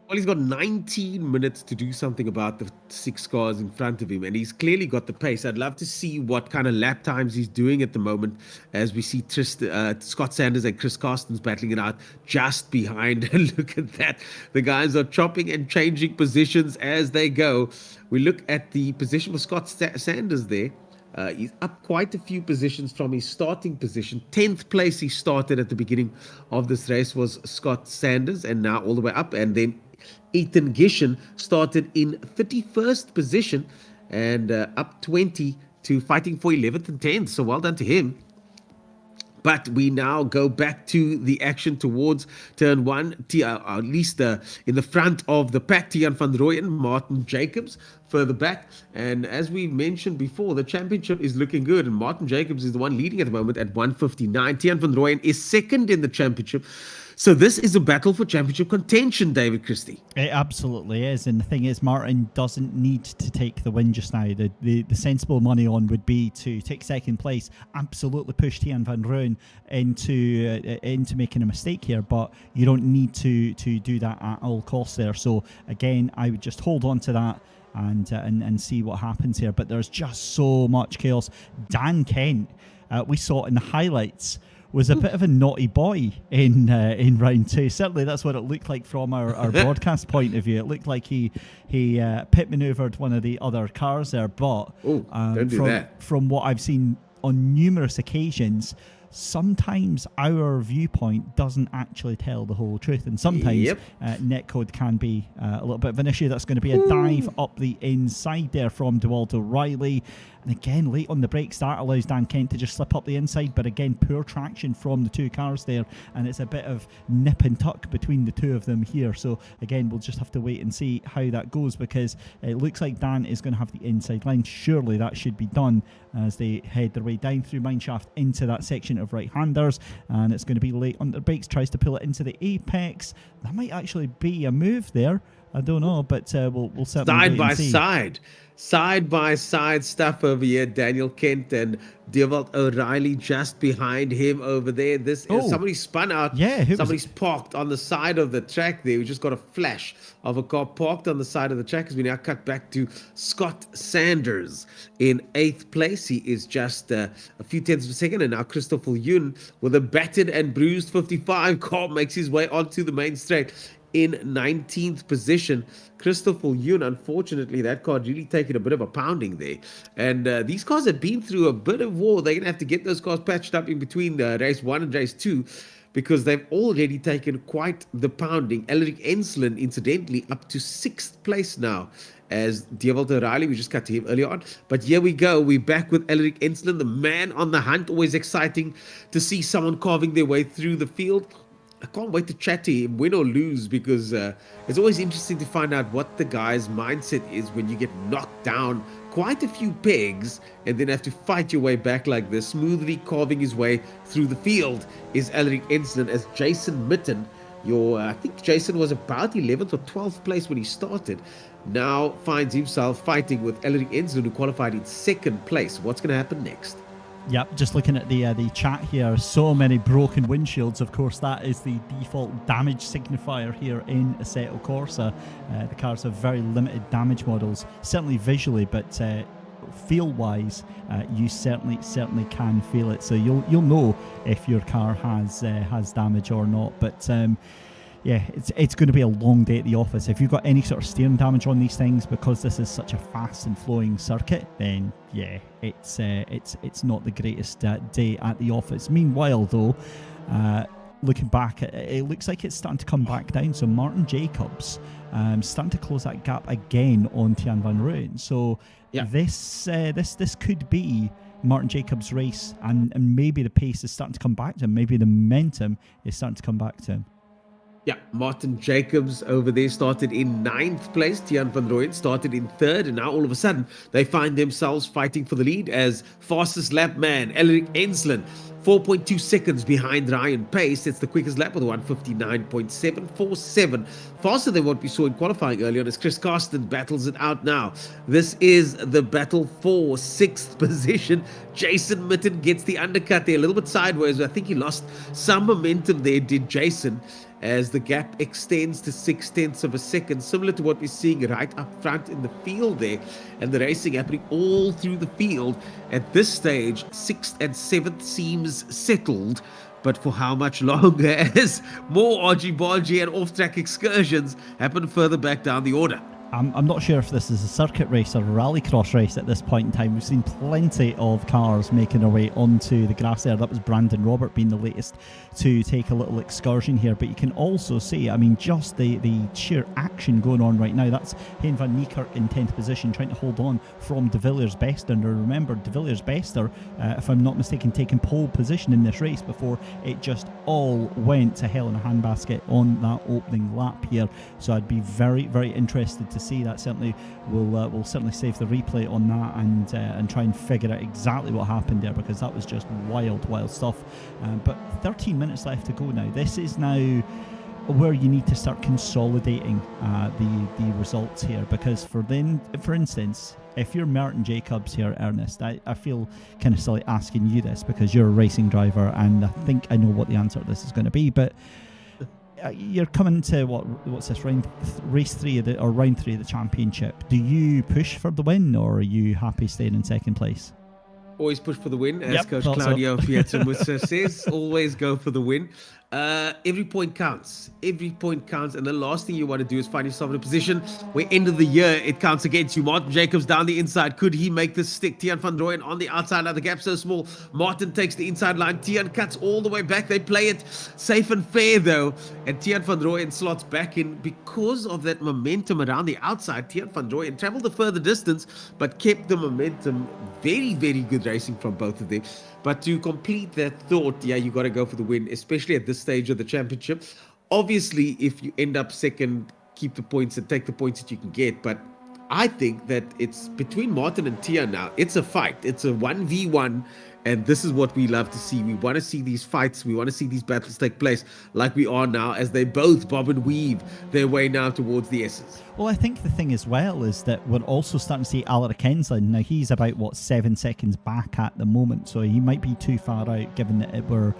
Speaker 1: Well, he's got 19 minutes to do something about the 6 cars in front of him, and he's clearly got the pace. I'd love to see what kind of lap times he's doing at the moment, as we see Scott Sanders and Chris Karsten's battling it out just behind. Look at that. The guys are chopping and changing positions as they go. We look at the position for Scott Sanders there. He's up quite a few positions from his starting position. 10th place he started at the beginning of this race was Scott Sanders, and now all the way up. And then Ethan Gishen started in 31st position and up 20 to fighting for 11th and 10th. So well done to him. But we now go back to the action towards turn 1, at least in the front of the pack. Tian van Rooyen, Martin Jacobs further back. And as we mentioned before, the championship is looking good, and Martin Jacobs is the one leading at the moment at 159. Tian van Rooyen is second in the championship. So this is a battle for championship contention, David Christie.
Speaker 2: It absolutely is. And the thing is, Martin doesn't need to take the win just now. The sensible money on would be to take second place, absolutely push Tian van Rooyen into making a mistake here. But you don't need to do that at all costs there. So again, I would just hold on to that and see what happens here. But there's just so much chaos. Dan Kent, we saw in the highlights, was a bit of a naughty boy in round 2. Certainly that's what it looked like from our broadcast point of view. It looked like he pit maneuvered one of the other cars there, but
Speaker 1: don't do that.
Speaker 2: From what I've seen on numerous occasions, sometimes our viewpoint doesn't actually tell the whole truth, and sometimes netcode can be a little bit of an issue. That's going to be a dive up the inside there from DeWalt O'Reilly, and again late on the brakes. That allows Dan Kent to just slip up the inside, but again poor traction from the two cars there, and it's a bit of nip and tuck between the two of them here. So again, we'll just have to wait and see how that goes, because it looks like Dan is going to have the inside line. Surely that should be done as they head their way down through mineshaft into that section of right-handers, and it's going to be late on the brakes, tries to pull it into the apex. That might actually be a move there, I don't know, but we'll certainly wait and see.
Speaker 1: Side by side stuff over here. Daniel Kent and DeWalt O'Reilly just behind him over there. This is somebody spun out.
Speaker 2: Yeah,
Speaker 1: somebody's parked on the side of the track there. We just got a flash of a car parked on the side of the track, as we now cut back to Scott Sanders in 8th place. He is just a few tenths of a second, and now Christopher Yoon with a battered and bruised 55 car makes his way onto the main straight in 19th position. Christopher Yoon, unfortunately, that car really taken a bit of a pounding there. And these cars have been through a bit of war. They're going to have to get those cars patched up in between race 1 and race 2, because they've already taken quite the pounding. Elric Ensslin, incidentally, up to 6th place now, as DeWalt O'Reilly, we just cut to him earlier on. But here we go. We're back with Elric Ensslin, the man on the hunt. Always exciting to see someone carving their way through the field. I can't wait to chat to him, win or lose, because it's always interesting to find out what the guy's mindset is when you get knocked down quite a few pegs and then have to fight your way back like this. Smoothly carving his way through the field is Elric Ensslin, as Jason Mitten, I think Jason was about 11th or 12th place when he started, now finds himself fighting with Elric Ensslin, who qualified in 2nd place. What's going to happen next?
Speaker 2: Yep, just looking at the chat here, so many broken windshields. Of course, that is the default damage signifier here in Assetto Corsa. The cars have very limited damage models, certainly visually, but feel-wise, you certainly can feel it. So you'll know if your car has damage or not. But yeah, it's going to be a long day at the office. If you've got any sort of steering damage on these things, because this is such a fast and flowing circuit, then yeah, it's not the greatest day at the office. Meanwhile, though, looking back, it looks like it's starting to come back down. So Martin Jacobs starting to close that gap again on Tian van Rooyen. So this could be Martin Jacobs' race, and maybe the pace is starting to come back to him. Maybe the momentum is starting to come back to him.
Speaker 1: Yeah, Martin Jacobs over there started in 9th place. Tian van Rooyen started in 3rd, and now all of a sudden they find themselves fighting for the lead as fastest lap man Elric Ensslin, 4.2 seconds behind Ryan Pace. It's the quickest lap with 1:59.747, faster than what we saw in qualifying earlier on, as Chris Carsten battles it out now. This is the battle for 6th position. Jason Mitten gets the undercut there, a little bit sideways. I think he lost some momentum there, did Jason, as the gap extends to 0.6 of a second, similar to what we're seeing right up front in the field there, and the racing happening all through the field. At this stage, 6th and 7th seems settled, but for how much longer, as more argy-bargy and off-track excursions happen further back down the order.
Speaker 2: I'm not sure if this is a circuit race or a rallycross race at this point in time. We've seen plenty of cars making their way onto the grass there. That was Brandon Robert being the latest to take a little excursion here. But you can also see, I mean, just the sheer action going on right now. That's Hein van Niekerk in 10th position, trying to hold on from De Villiers Bester. And remember, De Villiers Bester, if I'm not mistaken, taking pole position in this race before it just all went to hell in a handbasket on that opening lap here. So I'd be very, very interested to see that. Certainly we'll certainly save the replay on that and try and figure out exactly what happened there, because that was just wild stuff. But 13 minutes left to go now. This is now where you need to start consolidating the results here, because for instance, if you're Martin Jacobs here, Ernest, I feel kind of silly asking you this because you're a racing driver, and I think I know what the answer to this is going to be, but you're coming to what's this, race 3 or round 3 of the championship. Do you push for the win, or are you happy staying in 2nd place?
Speaker 1: Always push for the win, as Coach Claudio Piazzamussa says. Always go for the win. Every point counts. Every point counts. And the last thing you want to do is find yourself in a position where end of the year it counts against you. Martin Jacobs down the inside. Could he make this stick? Tiaan van Rooyen on the outside. Now the gap so small. Martin takes the inside line. Tiaan cuts all the way back. They play it safe and fair though. And Tiaan van Rooyen slots back in because of that momentum around the outside. Tiaan van Rooyen traveled a further distance but kept the momentum. Very, very good racing from both of them. But to complete that thought, yeah, you got to go for the win, especially at this stage of the championship. Obviously, if you end up second, keep the points and take the points that you can get. But I think that it's between Martin and Tiaan now. It's a fight. It's a 1v1. And this is what we love to see. We want to see these fights. We want to see these battles take place like we are now as they both bob and weave their way now towards the S's.
Speaker 2: Well, I think the thing as well is that we're also starting to see Alaric Enslin. Now, he's about, 7 seconds back at the moment. So he might be too far out given that it were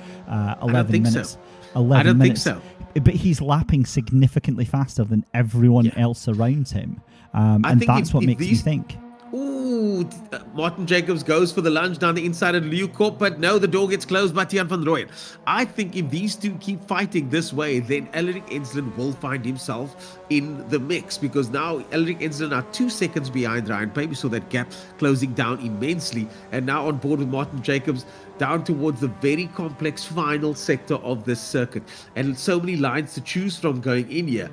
Speaker 2: 11 minutes.
Speaker 1: So.
Speaker 2: 11
Speaker 1: I don't
Speaker 2: minutes.
Speaker 1: think so.
Speaker 2: But he's lapping significantly faster than everyone else around him. And that's what makes me think.
Speaker 1: Ooh, Martin Jacobs goes for the lunge down the inside of Leeuwkop, but no, the door gets closed by Tiaan van Rooyen. I think if these two keep fighting this way, then Alaric Enslin will find himself in the mix, because now Alaric Enslin are 2 seconds behind Ryan Payne. We saw that gap closing down immensely, and now on board with Martin Jacobs down towards the very complex final sector of this circuit, and so many lines to choose from going in here.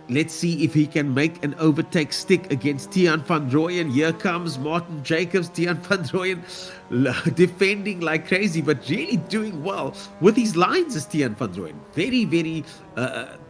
Speaker 1: Let's see if he can make an overtake stick against Tiaan van Rooyen. Here comes Martin Jacobs. Tiaan van Rooyen defending like crazy, but really doing well with his lines as Tiaan van Rooyen. Very, very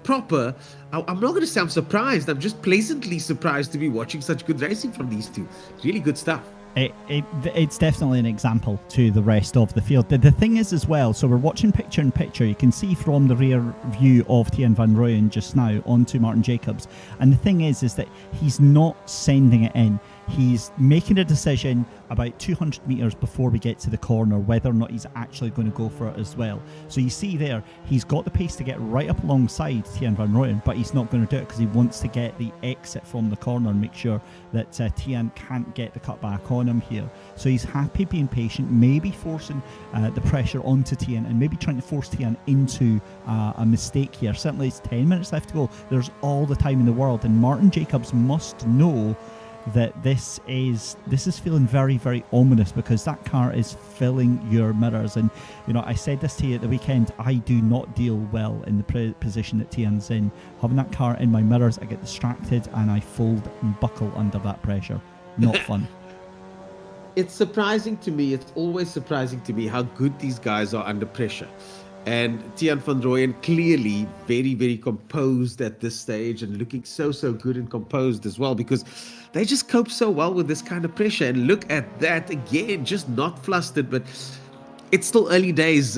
Speaker 1: proper. I'm not going to say I'm surprised. I'm just pleasantly surprised to be watching such good racing from these two. Really good stuff.
Speaker 2: It's definitely an example to the rest of the field. The thing is as well, so we're watching picture in picture. You can see from the rear view of Tiaan van Rooyen just now onto Martin Jacobs. And the thing is that he's not sending it in. He's making a decision about 200 metres before we get to the corner whether or not he's actually going to go for it as well. So you see there, he's got the pace to get right up alongside Tiaan van Rooyen, but he's not going to do it because he wants to get the exit from the corner and make sure that Tiaan can't get the cut back on him here. So he's happy being patient, maybe forcing the pressure onto Tiaan and maybe trying to force Tiaan into a mistake here. Certainly it's 10 minutes left to go. There's all the time in the world, and Martin Jacobs must know that this is feeling very, very ominous, because that car is filling your mirrors. And I said this to you at the weekend, I do not deal well in the position that Tiaan's in. Having that car in my mirrors, I get distracted and I fold and buckle under that pressure. Not fun.
Speaker 1: It's surprising to me. It's always surprising to me how good these guys are under pressure. And Tiaan van Rooyen clearly very, very composed at this stage, and looking so good and composed as well, because they just cope so well with this kind of pressure. And look at that again, just not flustered, but it's still early days.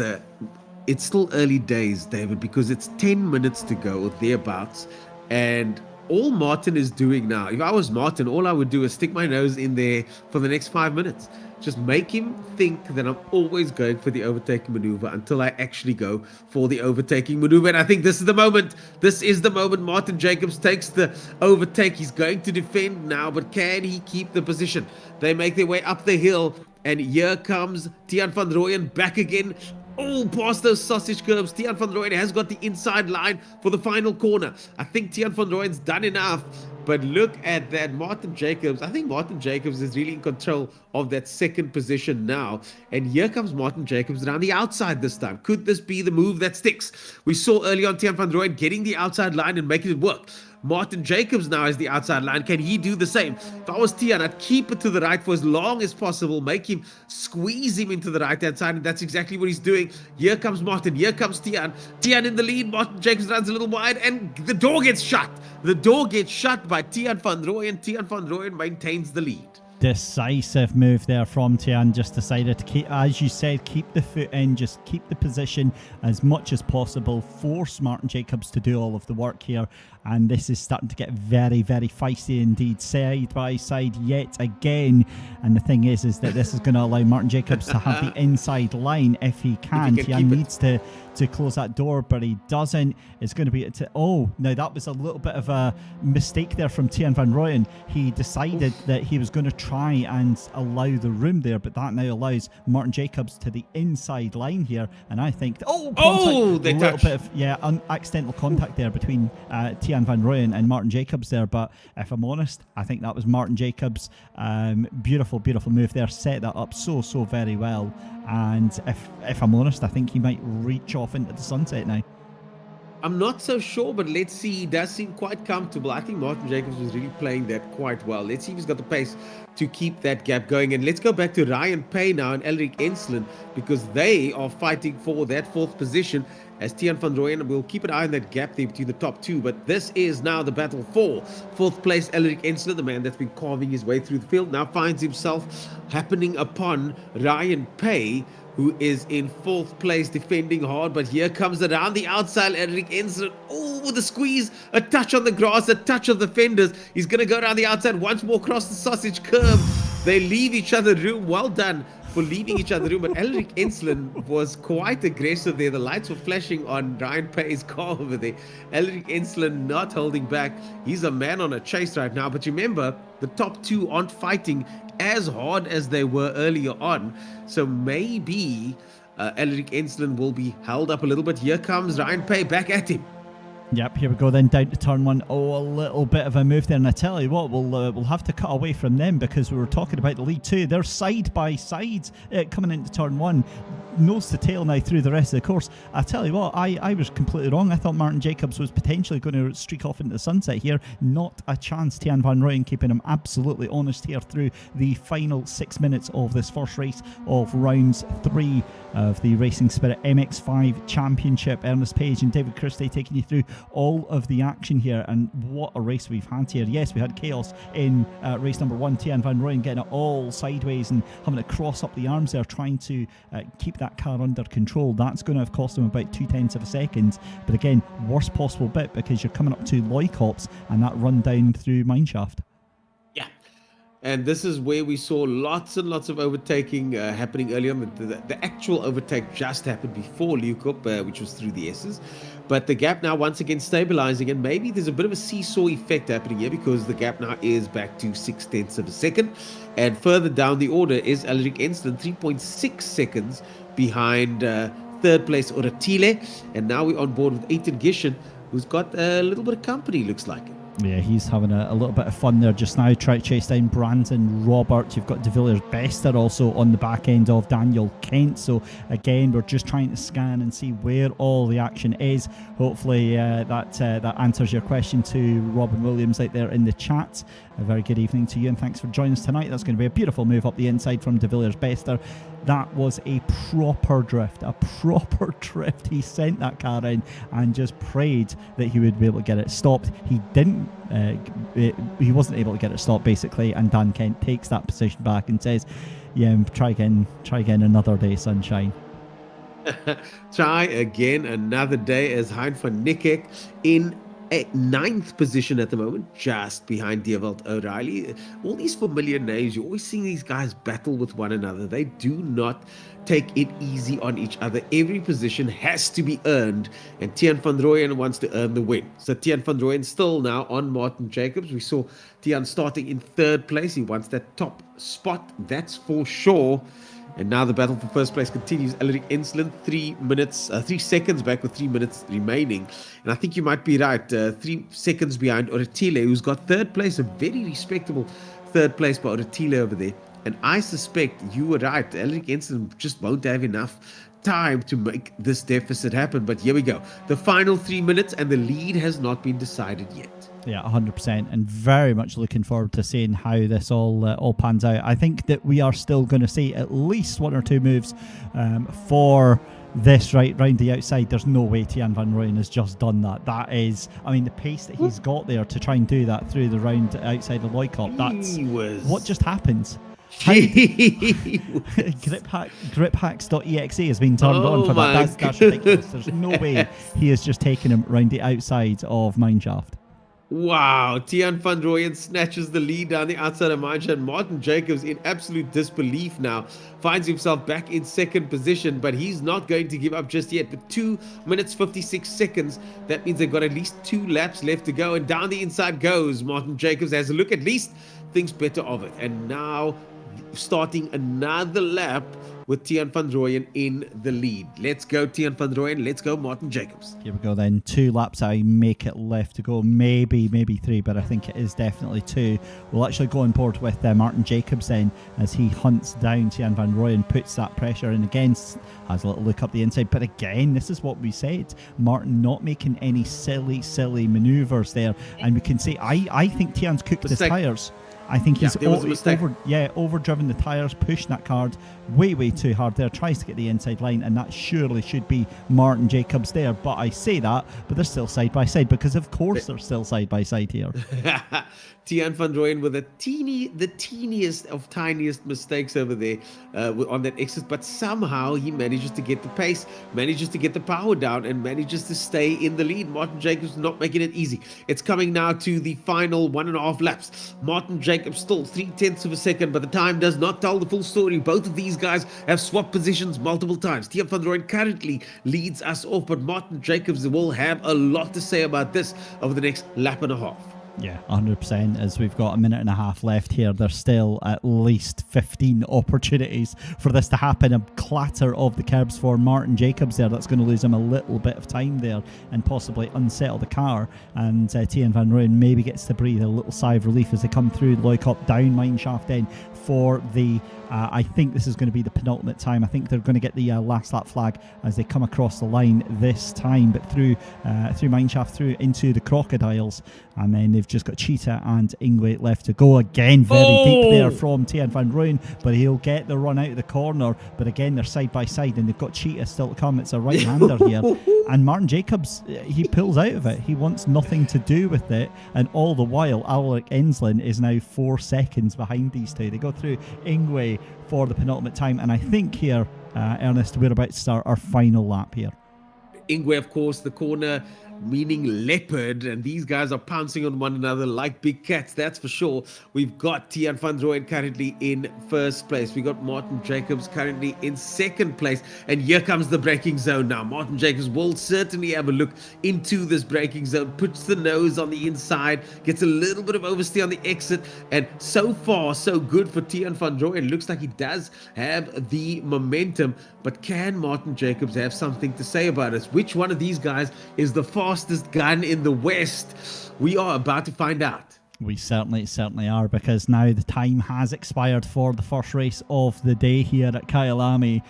Speaker 1: It's still early days, David, because it's 10 minutes to go or thereabouts. And all Martin is doing now, if I was Martin, all I would do is stick my nose in there for the next 5 minutes. Just make him think that I'm always going for the overtaking maneuver until I actually go for the overtaking maneuver. And I think this is the moment. This is the moment Martin Jacobs takes the overtake. He's going to defend now, but can he keep the position? They make their way up the hill, and here comes Tiaan van Rooyen back again. Oh, past those sausage curbs. Tiaan van Rooyen has got the inside line for the final corner. I think Tiaan van Rooyen's done enough. But look at that, Martin Jacobs. I think Martin Jacobs is really in control of that second position now. And here comes Martin Jacobs around the outside this time. Could this be the move that sticks? We saw early on Tiaan van Rooyen getting the outside line and making it work. Martin Jacobs now has the outside line. Can he do the same? If I was Tiaan, I'd keep it to the right for as long as possible. Make him squeeze him into the right-hand side, and that's exactly what he's doing. Here comes Martin. Here comes Tiaan. Tiaan in the lead. Martin Jacobs runs a little wide, and the door gets shut. The door gets shut by Tiaan van Rooyen. Tiaan van Rooyen maintains the lead.
Speaker 2: Decisive move there from Tiaan. Just decided to keep, as you said, keep the foot in, just keep the position as much as possible, force Martin Jacobs to do all of the work here. And this is starting to get very, very feisty indeed, side by side yet again. And the thing is that this is going to allow Martin Jacobs to have the inside line if he can. Tiaan needs to close that door, but he doesn't. It's going to be oh, now that was a little bit of a mistake there from Tiaan van Rooyen. He decided that he was going to try and allow the room there, but that now allows Martin Jacobs to the inside line here, and I think
Speaker 1: they
Speaker 2: little bit of accidental contact there between Tiaan van Rooyen and Martin Jacobs there. But if I'm honest, I think that was Martin Jacobs. Beautiful move there, set that up so very well, and if I'm honest, I think he might reach off into the sunset now.
Speaker 1: I'm not so sure, but let's see. He does seem quite comfortable. I think Martin Jacobs was really playing that quite well. Let's see if he's got the pace to keep that gap going. And let's go back to Ryan Pay now and Elric Ensslin, because they are fighting for that 4th position, as Tiaan van Rooyen will keep an eye on that gap there between the top 2. But this is now the battle for 4th place. Elric Ensslin, the man that's been carving his way through the field, now finds himself happening upon Ryan Pay, who is in 4th place, defending hard. But here comes around the outside, Elric Ensslin. Oh, with a squeeze, a touch on the grass, a touch of the fenders. He's going to go around the outside once more across the sausage curb. They leave each other room. Well done for leaving each other room. But Elric Ensslin was quite aggressive there. The lights were flashing on Ryan Pay's car over there. Elric Ensslin not holding back. He's a man on a chase right now. But remember, the top 2 aren't fighting as hard as they were earlier on. So maybe Elric Ensslin will be held up a little bit. Here comes Ryan Pay back at him.
Speaker 2: Yep, here we go then, down to turn 1. Oh, a little bit of a move there, and I tell you what, we'll have to cut away from them, because we were talking about the lead 2. They're side by side coming into turn 1. Nose to tail now through the rest of the course. I tell you what, I was completely wrong. I thought Martin Jacobs was potentially going to streak off into the sunset here. Not a chance. Tiaan van Rooyen keeping him absolutely honest here through the final 6 minutes of this first race of rounds 3 of the Racing Spirit MX5 Championship. Ernest Page and David Christie taking you through all of the action here, and what a race we've had here. Yes, we had chaos in race number 1. Tiaan van Rooyen getting it all sideways and having to cross up the arms there, trying to keep that car under control. That's going to have cost him about 0.2 of a second. But again, worst possible bit, because you're coming up to Looikops and that run down through Mineshaft.
Speaker 1: Yeah. And this is where we saw lots and lots of overtaking happening earlier on. The actual overtake just happened before Looikop, which was through the S's. But the gap now once again stabilizing, and maybe there's a bit of a seesaw effect happening here, because the gap now is back to 0.6 of a second. And further down the order is Elric Ensslin, 3.6 seconds behind 3rd place Oratile. And now we're on board with Ethan Gishen, who's got a little bit of company, looks like it.
Speaker 2: Yeah, he's having a little bit of fun there just now. Try to chase down Brandon Robert. You've got De Villiers Bester also on the back end of Daniel Kent. So again, we're just trying to scan and see where all the action is. Hopefully that answers your question to Robin Williams out there in the chat. A very good evening to you, and thanks for joining us tonight. That's going to be a beautiful move up the inside from De Villiers Bester. That was a proper drift, He sent that car in and just prayed that he would be able to get it stopped. He didn't. He wasn't able to get it stopped, basically, and Dan Kent takes that position back and says, yeah, try again another day, sunshine.
Speaker 1: Try again another day, as Hein van Niekerk in a 9th position at the moment, just behind Dewald O'Reilly. All these familiar names, you're always seeing these guys battle with one another. They do not take it easy on each other. Every position has to be earned, and Tiaan van Rooyen wants to earn the win. So Tiaan van Rooyen still now on Martin Jacobs. We saw Tiaan starting in 3rd place. He wants that top spot, that's for sure. And now the battle for 1st place continues. Elric Ensslin, 3 seconds back with 3 minutes remaining. And I think you might be right. 3 seconds behind Oratile, who's got 3rd place, a very respectable 3rd place by Oratile over there. And I suspect you were right. Elric Ensslin just won't have enough time to make this deficit happen. But here we go. The final 3 minutes, and the lead has not been decided yet.
Speaker 2: Yeah, 100%, and very much looking forward to seeing how this all pans out. I think that we are still going to see at least 1 or 2 moves for this right round the outside. There's no way Tiaan van Rooyen has just done that. That is, I mean, the pace that he's got there to try and do that through the round outside the Looikop. That's what just happens. Griphacks.exe has been turned on for that. That's ridiculous. There's no way he has just taken him round the outside of Mineshaft.
Speaker 1: Wow, Tiaan van Rooyen snatches the lead down the outside of Mancha, and Martin Jacobs, in absolute disbelief now, finds himself back in second position, but he's not going to give up just yet. With 2 minutes 56 seconds, that means they've got at least 2 laps left to go, and down the inside goes Martin Jacobs. Has a look, at least thinks better of it, and now starting another lap with Tiaan van Rooyen in the lead. Let's go Tiaan van Rooyen, let's go Martin Jacobs.
Speaker 2: Here we go then. 2 laps I make it left to go. Maybe 3, but I think it is definitely 2. We'll actually go on board with Martin Jacobs then as he hunts down Tiaan van Rooyen, puts that pressure in again, has a little look up the inside. But again, this is what we said. Martin not making any silly manoeuvres there. And we can say, I think Tiaan's cooked his tyres. I think he's overdriven the tyres, pushing that card way too hard there, tries to get the inside line, and that surely should be Martin Jacobs there. But I say that, but they're still side by side, because of course they're still side by side here.
Speaker 1: Tiaan van Rooyen with the teeniest of tiniest mistakes over there on that exit, but somehow he manages to get the pace, manages to get the power down, and manages to stay in the lead. Martin Jacobs not making it easy. It's coming now to the final 1.5 laps. Martin Jacobs still 0.3 of a second, but the time does not tell the full story. Both of these guys have swapped positions multiple times. Tiaan van Rooyen currently leads us off, but Martin Jacobs will have a lot to say about this over the next lap and a half.
Speaker 2: Yeah, 100%. As we've got a minute and a half left here, there's still at least 15 opportunities for this to happen. A clatter of the curbs for Martin Jacobs there. That's going to lose him a little bit of time there and possibly unsettle the car. And Tiaan van Rooyen maybe gets to breathe a little sigh of relief as they come through Loikop down mineshaft then for the I think this is going to be the penultimate time. I think they're going to get the last lap flag as they come across the line this time, but through mineshaft, through into the crocodiles, and then they've just got Cheetah and Ingwe left to go. Again, very deep there from Tiaan van Rooyen, but he'll get the run out of the corner. But again, they're side by side, and they've got Cheetah still to come. It's a right-hander here, and Martin Jacobs, he pulls out of it. He wants nothing to do with it, and all the while, Alaric Enslin is now 4 seconds behind these two. They go through Ingwe for the penultimate time, and I think here, Ernest, we're about to start our final lap here.
Speaker 1: Ingwe, of course, the corner meaning leopard, and these guys are pouncing on one another like big cats, that's for sure. We've got Tiaan van Rooyen currently in first place. We got Martin Jacobs currently in second place, and here comes the braking zone now. Martin Jacobs will certainly have a look into this braking zone, puts the nose on the inside, gets a little bit of oversteer on the exit, and so far so good for Tiaan van Rooyen. Looks like he does have the momentum, but can Martin Jacobs have something to say about it? Which one of these guys is the fastest gun in the West? We are about to find out.
Speaker 2: We certainly are, because now the time has expired for the first race of the day here at Kyalami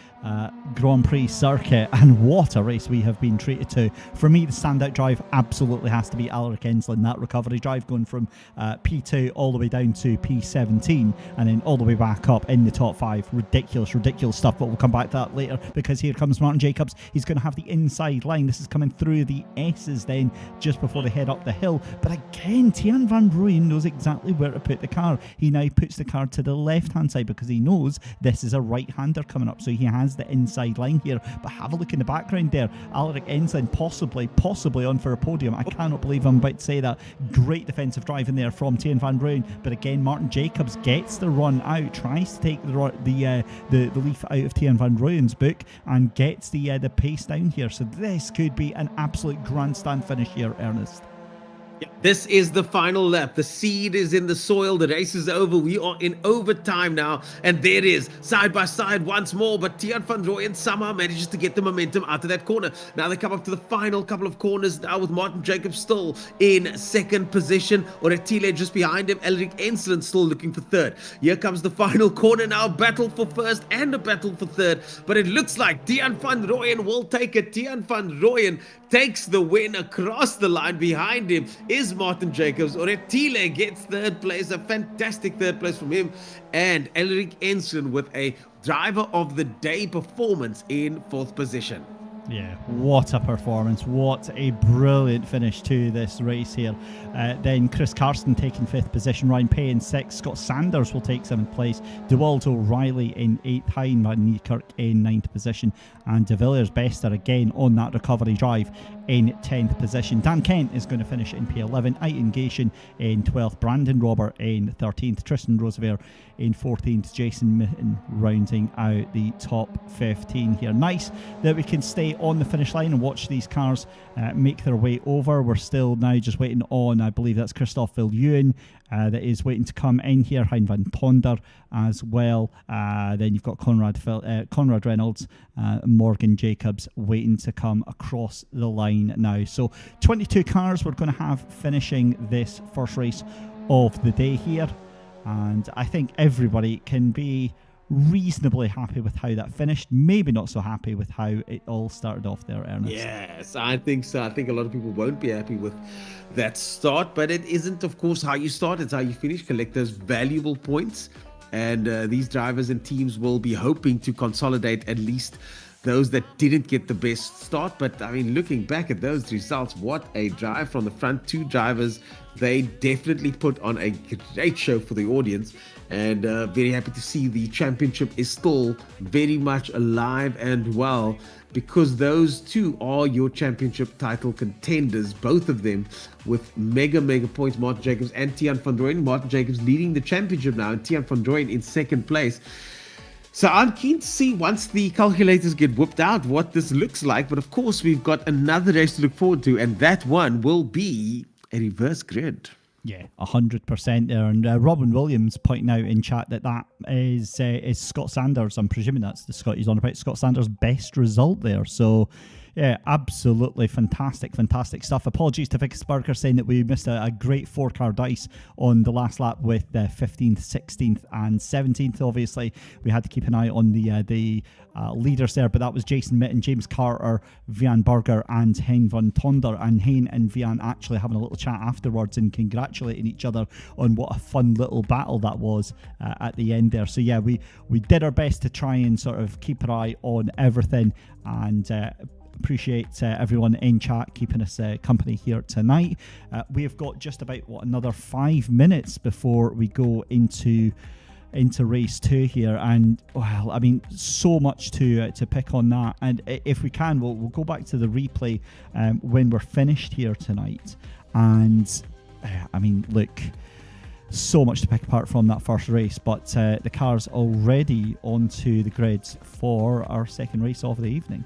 Speaker 2: Grand Prix circuit, and what a race we have been treated to. For me, the standout drive absolutely has to be Alaric Enslin. That recovery drive going from P2 all the way down to P17 and then all the way back up in the top 5. Ridiculous stuff, but we'll come back to that later, because here comes Martin Jacobs. He's going to have the inside line. This is coming through the S's then just before they head up the hill. But again, Tiaan van Rooyen knows exactly where to put the car. He now puts the car to the left-hand side because he knows this is a right-hander coming up, so he has the inside line here. But have a look in the background there. Alaric Enslin possibly on for a podium. I cannot believe I'm about to say that. Great defensive drive in there from Tiaan van Rooyen. But again, Martin Jacobs gets the run out, tries to take the leaf out of Tiaan van Rooyen's book, and gets the pace down here. So this could be an absolute grandstand finish here, Ernest.
Speaker 1: This is the final lap. The seed is in the soil. The race is over. We are in overtime now. And there it is, side by side once more. But Tiaan van Rooyen somehow manages to get the momentum out of that corner. Now they come up to the final couple of corners now with Martin Jacobs still in second position. Oretile just behind him. Alaric Enslin still looking for third. Here comes the final corner now. Battle for first and a battle for third. But it looks like Tiaan van Rooyen will take it. Tiaan van Rooyen takes the win across the line. Behind him is Martin Jacobs. Oretile gets third place, a fantastic third place from him, and Alaric Enslin with a driver of the day performance in fourth position.
Speaker 2: Yeah, what a performance. What a brilliant finish to this race here. Then Chris Carson taking 5th position, Ryan Pay in 6th, Scott Sanders will take 7th place, DeWalt O'Reilly in 8th, Hein van Niekerk in 9th position, and De Villiers Bester again on that recovery drive in 10th position. Dan Kent is going to finish in P11. Aiton Gation in 12th. Brandon Robert in 13th. Tristan Roosevelt in 14th. Jason Mitten rounding out the top 15 here. Nice that we can stay on the finish line and watch these cars make their way over. We're still now just waiting on, I believe that's Christophe Viljoen that is waiting to come in here. Hein van Tonder as well. Then you've got Conrad Reynolds, Morgan Jacobs waiting to come across the line now. So 22 cars we're going to have finishing this first race of the day here. And I think everybody can be reasonably happy with how that finished. Maybe not so happy with how it all started off there, Ernest.
Speaker 1: Yes, I think so. I think a lot of people won't be happy with that start, but it isn't, of course, how you start. It's how you finish. Collect those valuable points. And these drivers and teams will be hoping to consolidate at least those that didn't get the best start. But I mean, looking back at those results, what a drive from the front. Two drivers, they definitely put on a great show for the audience. And very happy to see the championship is still very much alive and well, because those two are your championship title contenders, both of them with mega points. Martin Jacobs and Tiaan van Drooyen. Martin Jacobs leading the championship now, and Tiaan van Drooyen in second place. So I'm keen to see, once the calculators get whipped out, what this looks like. But of course, we've got another race to look forward to, and that one will be a reverse grid.
Speaker 2: Yeah, 100% there. And Robin Williams pointing out in chat that is Scott Sanders. I'm presuming that's the Scott he's on about. Scott Sanders' best result there. So, yeah, absolutely fantastic stuff. Apologies to Vickers Burger saying that we missed a great 4-car dice on the last lap with 15th, 16th and 17th. Obviously, we had to keep an eye on the leaders there, but that was Jason Mitten, James Carter, Vian Berger and Hein van Tonder. And Hein and Vian actually having a little chat afterwards and congratulating each other on what a fun little battle that was at the end there. So yeah, we did our best to try and sort of keep an eye on everything, and appreciate everyone in chat keeping us company here tonight. We have got just about another 5 minutes before we go into race 2 here, and well, I mean, so much to pick on that. And if we can, we'll go back to the replay when we're finished here tonight. And I mean, look, so much to pick apart from that first race, but the car's already onto the grids for our second race of the evening.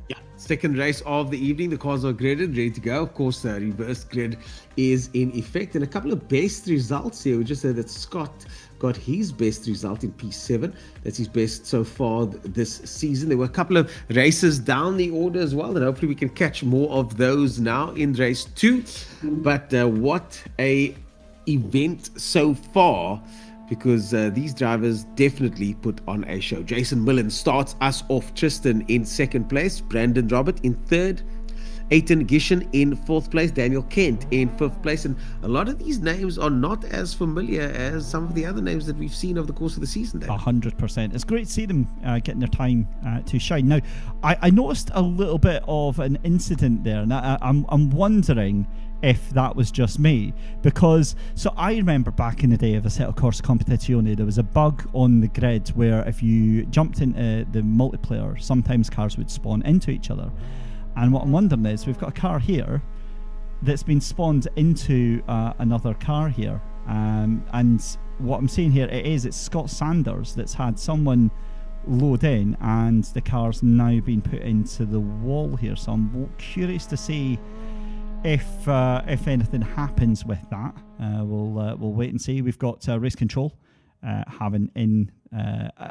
Speaker 1: Yeah, second race of the evening. The cars are gridded, ready to go. Of course, the reverse grid is in effect. And a couple of best results here. We just said that Scott got his best result in P7. That's his best so far this season. There were a couple of races down the order as well, and hopefully we can catch more of those now in race 2. But what a event so far, because these drivers definitely put on a show. Jason Millen starts us off. Tristan in second place. Brandon Robert in third. Aiton Gation in fourth place. Daniel Kent in fifth place. And a lot of these names are not as familiar as some of the other names that we've seen over the course of the season.
Speaker 2: 100%. It's great to see them getting their time to shine. Now, I noticed a little bit of an incident there, and I'm wondering if that was just me, because so I remember back in the day of Assetto Corsa Competizione, there was a bug on the grid where if you jumped into the multiplayer, sometimes cars would spawn into each other. And what I'm wondering is, we've got a car here that's been spawned into another car here, and what I'm seeing here, it's Scott Sanders that's had someone load in, and the car's now been put into the wall here. So I'm curious to see if anything happens with that. We'll wait and see. We've got race control having in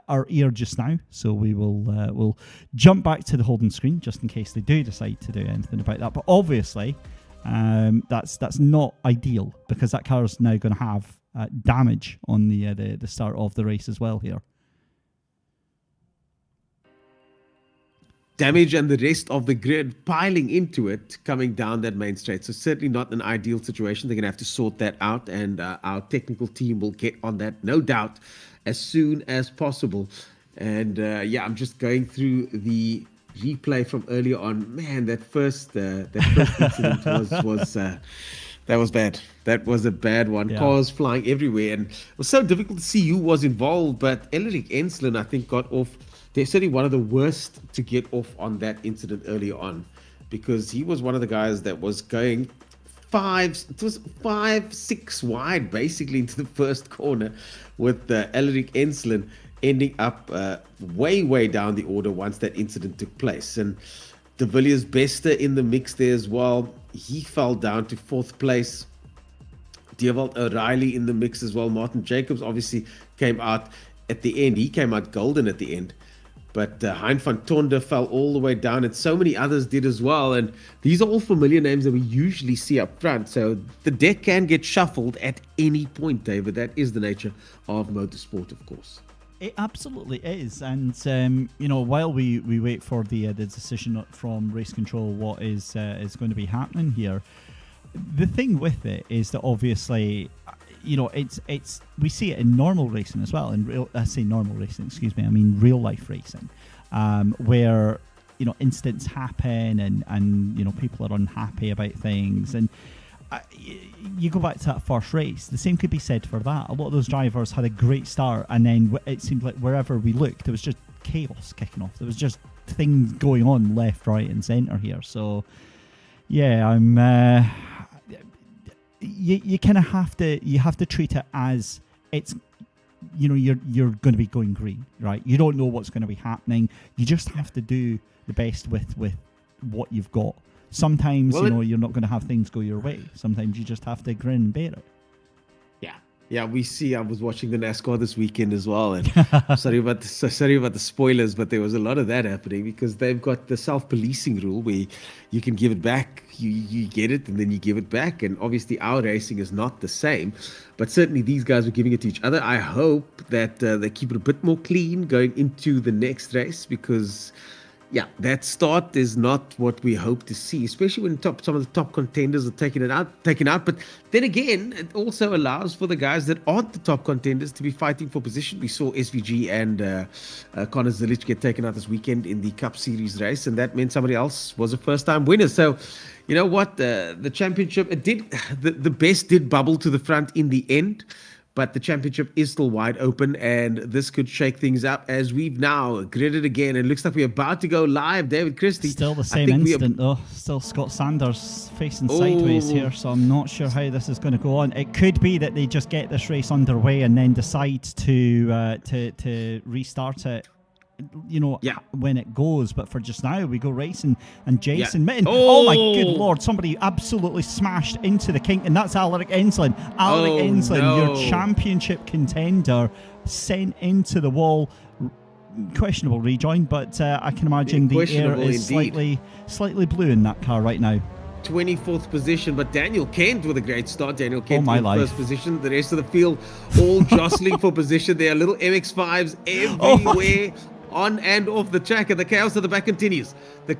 Speaker 2: our ear just now, so we'll jump back to the holding screen just in case they do decide to do anything about that. But obviously, that's not ideal, because that car is now going to have damage on the start of the race as well here.
Speaker 1: Damage and the rest of the grid piling into it, coming down that main straight. So certainly not an ideal situation. They're going to have to sort that out, and our technical team will get on that, no doubt, as soon as possible. And yeah, I'm just going through the replay from earlier on. Man, that first incident was that was bad. That was a bad one. Yeah. Cars flying everywhere, and it was so difficult to see who was involved. But Elric Ensslin, I think, got off. They're certainly one of the worst to get off on that incident earlier on. because he was one of the guys that was going it was 5-6 wide basically into the first corner, with Elric Ensslin ending up way down the order once that incident took place. And De Villiers Bester in the mix there as well. He fell down to 4th place. Dewald O'Reilly in the mix as well. Martin Jacobs obviously came out at the end. He came out golden at the end. But Hein van Tonder fell all the way down, and so many others did as well. And these are all familiar names that we usually see up front. So the deck can get shuffled at any point, David. That is the nature of motorsport, of course.
Speaker 2: It absolutely is. And, while we wait for the decision from Race Control, what is going to be happening here, the thing with it is that obviously, it's we see it in normal racing as well. I say normal racing, excuse me. I mean real life racing, where incidents happen and people are unhappy about things. And you go back to that first race. The same could be said for that. A lot of those drivers had a great start, and then it seemed like wherever we looked, there was just chaos kicking off. There was just things going on left, right, and centre here. So, yeah, I'm. You kind of have to treat it as it's, you're going to be going green, right? You don't know what's going to be happening. You just have to do the best with what you've got. Sometimes you're not going to have things go your way. Sometimes you just have to grin and bear it.
Speaker 1: Yeah, we see. I was watching the NASCAR this weekend as well, and sorry about the spoilers, but there was a lot of that happening because they've got the self-policing rule where you can give it back, you get it, and then you give it back. And obviously, our racing is not the same, but certainly these guys were giving it to each other. I hope that they keep it a bit more clean going into the next race, because that start is not what we hope to see, especially when some of the top contenders are taken out. But then again, it also allows for the guys that aren't the top contenders to be fighting for position. We saw SVG and Connor Zilic get taken out this weekend in the Cup Series race, and that meant somebody else was a first-time winner. So, you know what? The championship, the best did bubble to the front in the end. But the championship is still wide open, and this could shake things up as we've now gridded again. It looks like we're about to go live. David Christie.
Speaker 2: Still the same incident, though. Still Scott Sanders facing sideways here, so I'm not sure how this is going to go on. It could be that they just get this race underway and then decide to restart it, when it goes. But for just now, we go racing, and Jason Mitten. Oh my good Lord, somebody absolutely smashed into the kink, and that's Elric Ensslin. Your championship contender, sent into the wall. Questionable rejoin, but I can imagine the air is slightly blue in that car right now.
Speaker 1: 24th position, but Daniel Kent with a great start. Daniel Kent
Speaker 2: in
Speaker 1: first position. The rest of the field all jostling for position. There are little MX5s everywhere. On and off the track, and the chaos at the back continues. That's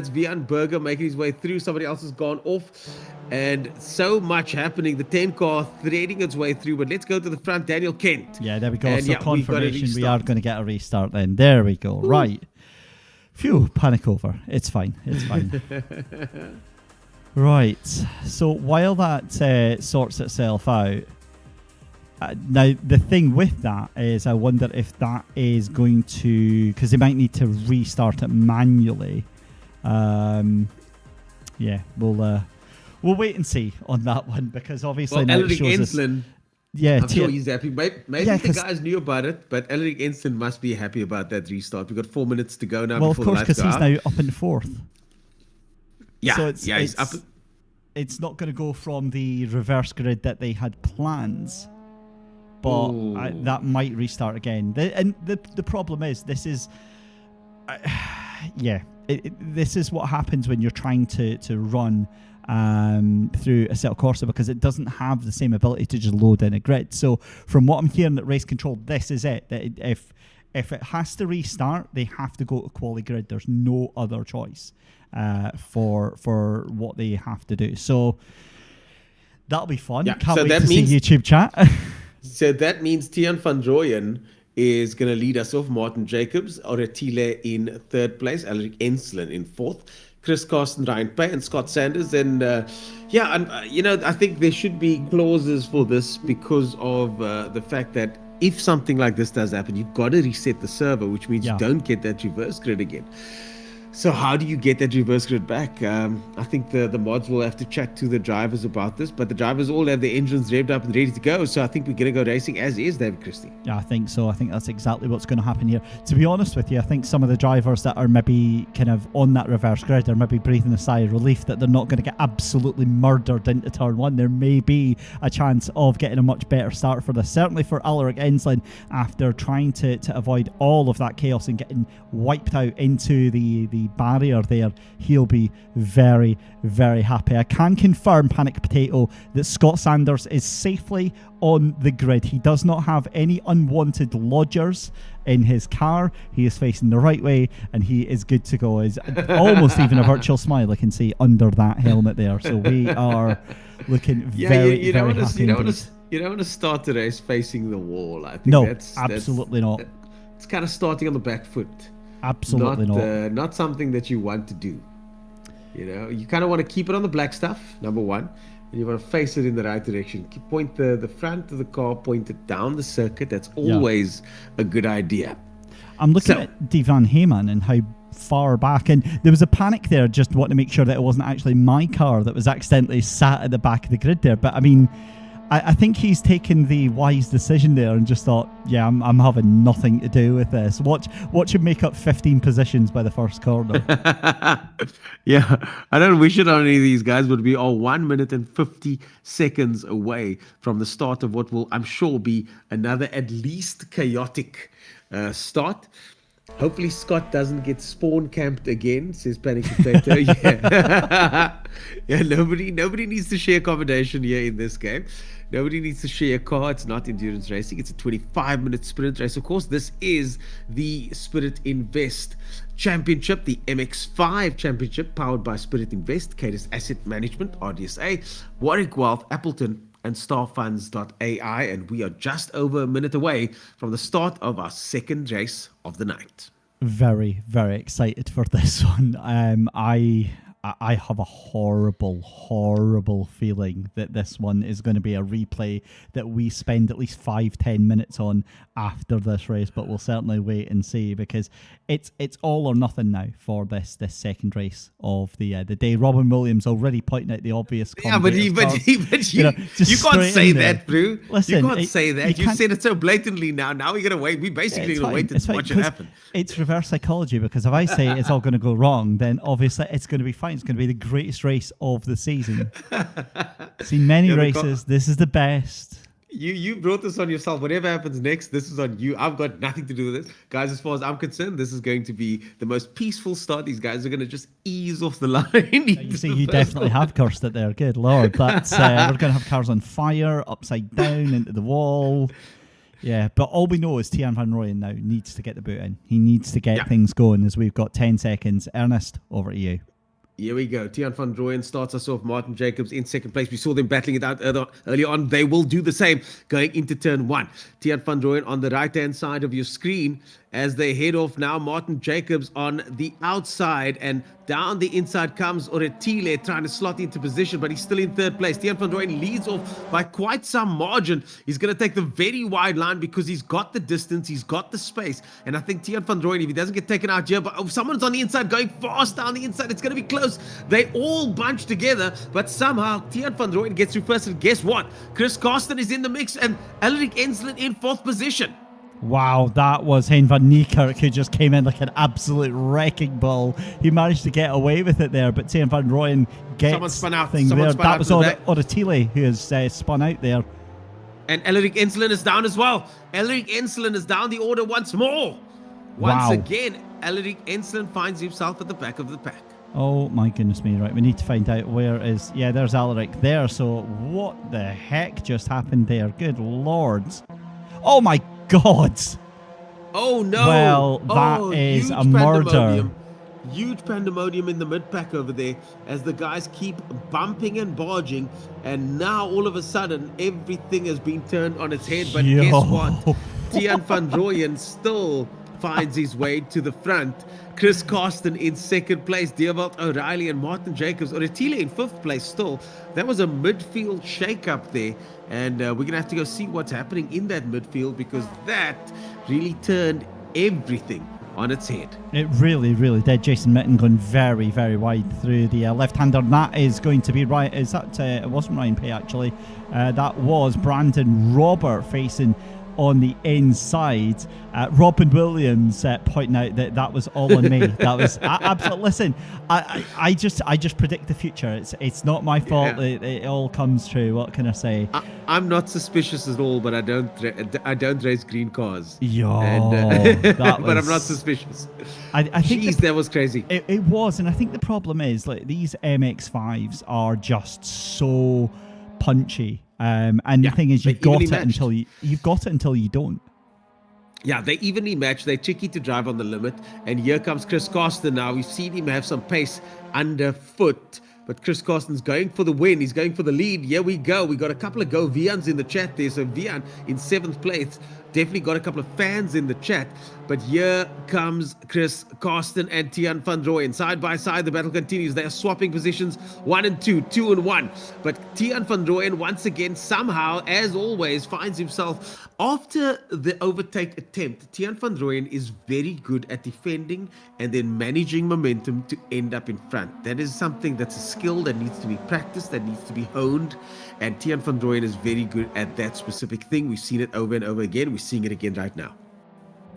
Speaker 1: Vian Berger making his way through. Somebody else has gone off, and so much happening. The 10 car threading its way through, but let's go to the front. Daniel Kent.
Speaker 2: Yeah, there we go. And so confirmation we are going to get a restart then. There we go. Ooh. Right. Phew, panic over. It's fine. Right. So while that sorts itself out, now, the thing with that is I wonder if that is going to... Because they might need to restart it manually. We'll wait and see on that one, because obviously...
Speaker 1: Well, Elric Ensslin, I'm sure he's happy. Maybe the guys knew about it, but Elric Ensslin must be happy about that restart. We've got 4 minutes to go now before the lights go out.
Speaker 2: Well, of course, because he's now up in 4th.
Speaker 1: Yeah,
Speaker 2: so
Speaker 1: he's up...
Speaker 2: It's not going to go from the reverse grid that they had plans. But that might restart again. The problem is, this is... this is what happens when you're trying to run through Assetto Corsa, because it doesn't have the same ability to just load in a grid. So from what I'm hearing at Race Control, this is it. That if it has to restart, they have to go to quali grid. There's no other choice for what they have to do. So that'll be fun. Yeah. Can't wait to see YouTube chat.
Speaker 1: So that means Tiaan van Rooyen is going to lead us off. Martin Jacobs, Oretile in 3rd place, Elric Ensslin in 4th, Chris Carson, Ryan Pay, and Scott Sanders. And I think there should be clauses for this because of the fact that if something like this does happen, you've got to reset the server, which means you don't get that reverse grid again. So how do you get that reverse grid back? I think the mods will have to chat to the drivers about this, but the drivers all have their engines revved up and ready to go. So I think we're going to go racing as is, David Christie.
Speaker 2: Yeah, I think so. I think that's exactly what's going to happen here. To be honest with you, I think some of the drivers that are maybe kind of on that reverse grid are maybe breathing a sigh of relief that they're not going to get absolutely murdered into turn one. There may be a chance of getting a much better start for this. Certainly for Ulrich Ensslin, after trying to avoid all of that chaos and getting wiped out into the barrier there, he'll be very, very happy. I can confirm, Panic Potato, that Scott Sanders is safely on the grid. He does not have any unwanted lodgers in his car. He is facing the right way and he is good to go. Is almost even a virtual smile I can see under that helmet there. So we are looking very,
Speaker 1: you
Speaker 2: very
Speaker 1: don't
Speaker 2: happy.
Speaker 1: You don't want to start the race facing the wall. I think
Speaker 2: no,
Speaker 1: that's
Speaker 2: absolutely not.
Speaker 1: It's kind of starting on the back foot.
Speaker 2: Absolutely not.
Speaker 1: Not something that you want to do. You know, you kind of want to keep it on the black stuff, number one, and you want to face it in the right direction. Point the front of the car, point it down the circuit. That's always a good idea.
Speaker 2: I'm looking at Divan Heyman and how far back, and there was a panic there, just wanting to make sure that it wasn't actually my car that was accidentally sat at the back of the grid there. But I mean, I think he's taken the wise decision there and just thought, yeah, I'm having nothing to do with this. Watch him make up 15 positions by the first corner.
Speaker 1: Yeah, I don't wish it on any of these guys, but we are 1 minute and 50 seconds away from the start of what will, I'm sure, be another at least chaotic start. Hopefully Scott doesn't get spawn camped again, says Panic Potato. Yeah. Yeah, nobody needs to share accommodation here in this game. Nobody needs to share a car. It's not endurance racing. It's a 25-minute sprint race. Of course, this is the Spirit Invest Championship, the MX5 Championship, powered by Spirit Invest, Cadis Asset Management, RDSA, Warwick Wealth, Appleton, and starfunds.ai, and we are just over a minute away from the start of our second race of the night.
Speaker 2: Very, very excited for this one. I have a horrible feeling that this one is going to be a replay that we spend at least 5-10 minutes on after this race, but we'll certainly wait and see, because it's all or nothing now for this second race of the day. Robin Williams already pointing out the obvious.
Speaker 1: Yeah, but you can't say that, bro.
Speaker 2: Listen,
Speaker 1: you can't say that. You said it so blatantly now. Now we're gonna wait. We basically gonna wait and watch it happen.
Speaker 2: It's reverse psychology, because if I say it's all going to go wrong, then obviously it's going to be fine. It's going to be the greatest race of the season. Seen many races. This is the best.
Speaker 1: You brought this on yourself. Whatever happens next, this is on you. I've got nothing to do with this. Guys, as far as I'm concerned, this is going to be the most peaceful start. These guys are going to just ease off the line.
Speaker 2: You see, you definitely have cursed it there. Good Lord. That's we're going to have cars on fire, upside down, into the wall. Yeah, but all we know is Tian van Rooyen now needs to get the boot in. He needs to get things going, as we've got 10 seconds. Ernest, over to you.
Speaker 1: Here we go. Tian van Rooyen starts us off. Martin Jacobs in second place. We saw them battling it out early on. They will do the same going into turn one. Tian van Rooyen on the right-hand side of your screen as they head off now. Martin Jacobs on the outside, and down the inside comes Oretile trying to slot into position, but he's still in third place. Tian van Rooyen leads off by quite some margin. He's going to take the very wide line because he's got the distance, he's got the space, and I think Tian van Rooyen, if he doesn't get taken out here, but someone's on the inside going fast down the inside, it's going to be close. They all bunch together, but somehow Tian van Rooyen gets through first, and guess what? Chris Carsten is in the mix, and Ulrich Ensslin in fourth position.
Speaker 2: Wow, that was Hein van Niekerk, who just came in like an absolute wrecking ball. He managed to get away with it there, but Tian van Rooyen gets
Speaker 1: Someone spun out.
Speaker 2: thing there. That was Oretile who has spun out there.
Speaker 1: And Ulrich Ensslin is down as well. Ulrich Ensslin is down the order once more. Once again, Ulrich Ensslin finds himself at the back of the pack.
Speaker 2: Oh my goodness me, right, we need to find out where is, there's Ulrich there, so what the heck just happened there? Good Lord. Oh my God.
Speaker 1: Oh no.
Speaker 2: Well, that is a murder.
Speaker 1: Huge pandemonium in the mid-pack over there as the guys keep bumping and barging, and now all of a sudden everything has been turned on its head. But guess what? Tian van Rooyen still finds his way to the front. Chris Carsten in second place, Dewald O'Reilly and Martin Jacobs. Oretile in fifth place still. That was a midfield shake-up there, and we're going to have to go see what's happening in that midfield, because that really turned everything on its head.
Speaker 2: It really, really did. Jason Mitten going very, very wide through the left-hander. That is going to be right. Is that it wasn't Ryan Pay actually? That was Brandon Robert facing on the inside. Robin Williams pointing out that was all on me. That was absolutely. Listen, I just predict the future. It's not my fault.
Speaker 1: Yeah.
Speaker 2: It all comes true. What can I say?
Speaker 1: I'm not suspicious at all, but I don't race green cars.
Speaker 2: But
Speaker 1: I'm not suspicious.
Speaker 2: I think
Speaker 1: that was crazy.
Speaker 2: It was, and I think the problem is like these MX5s are just so punchy. And the thing is, you've got it until you don't.
Speaker 1: Yeah, they evenly match. They're tricky to drive on the limit. And here comes Chris Carsten now. We've seen him have some pace underfoot. But Chris Carsten's going for the win. He's going for the lead. Here we go. We got a couple of Vians in the chat there. So Vian in 7th place. Definitely got a couple of fans in the chat. But here comes Chris Carsten and Tiaan van Rooyen. Side by side, the battle continues. They are swapping positions 1 and 2, 2 and 1. But Tiaan van Rooyen, once again, somehow, as always, finds himself after the overtake attempt. Tiaan van Rooyen is very good at defending and then managing momentum to end up in front. That is something that's a skill that needs to be practiced, that needs to be honed. And Tiaan van Rooyen is very good at that specific thing. We've seen it over and over again. We're seeing it again right now.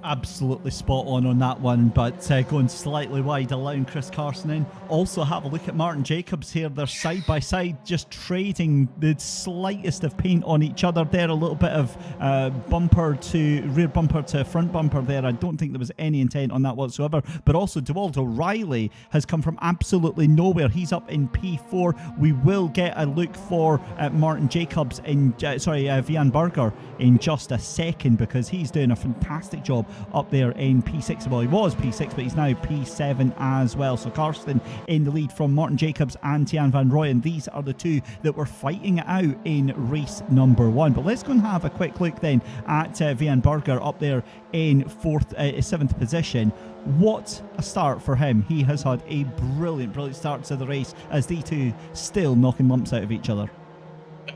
Speaker 2: Absolutely spot on that one, but going slightly wide, allowing Chris Carson in. Also have a look at Martin Jacobs here. They're side by side, just trading the slightest of paint on each other there. A little bit of rear bumper to front bumper there. I don't think there was any intent on that whatsoever. But also DeWald O'Reilly has come from absolutely nowhere. He's up in P4. We will get a look for Martin Jacobs in Vian Berger in just a second, because he's doing a fantastic job up there in P6. Well, he was P6, but he's now P7 as well. So Karsten in the lead from Martin Jacobs and Tiaan van Rooyen. These are the two that were fighting it out in race number 1. But let's go and have a quick look then at Vian Berger up there in 7th position. What a start for him. He has had a brilliant start to the race, as the two still knocking lumps out of each other.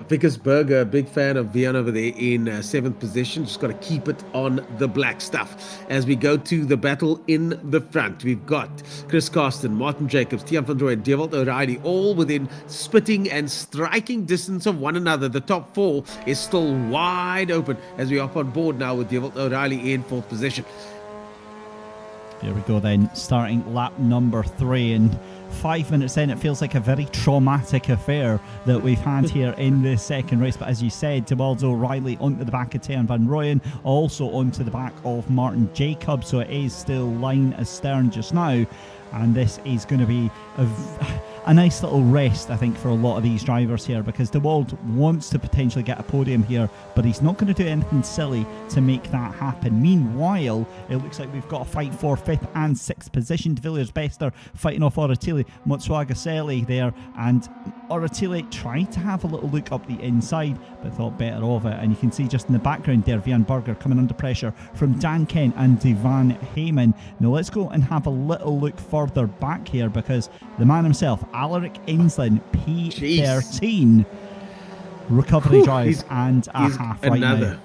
Speaker 1: Vickers Berger, big fan of Vian over there in 7th position. Just got to keep it on the black stuff. As we go to the battle in the front, we've got Chris Carsten, Martin Jacobs, Tiaan van Rooyen, DeWald O'Reilly, all within spitting and striking distance of one another. The top 4 is still wide open as we hop on board now with DeWald O'Reilly in 4th position.
Speaker 2: Here we go then, starting lap number 3, and 5 minutes in, it feels like a very traumatic affair that we've had here in this second race. But as you said, DeWald O'Reilly onto the back of Tiaan van Rooyen, also onto the back of Martin Jacobs, so it is still line astern just now. And this is going to be a nice little rest, I think, for a lot of these drivers here, because DeWald wants to potentially get a podium here, but he's not going to do anything silly to make that happen. Meanwhile, it looks like we've got a fight for 5th and 6th position. De Villiers Bester fighting off Oratili Motsuagaseli there, and Oratili tried to have a little look up the inside, but thought better of it. And you can see just in the background there, Vian Berger coming under pressure from Dan Kent and Devan Heyman. Now let's go and have a little look further back here, because the man himself, Alaric Insland, P13, recovery drive and a half right now.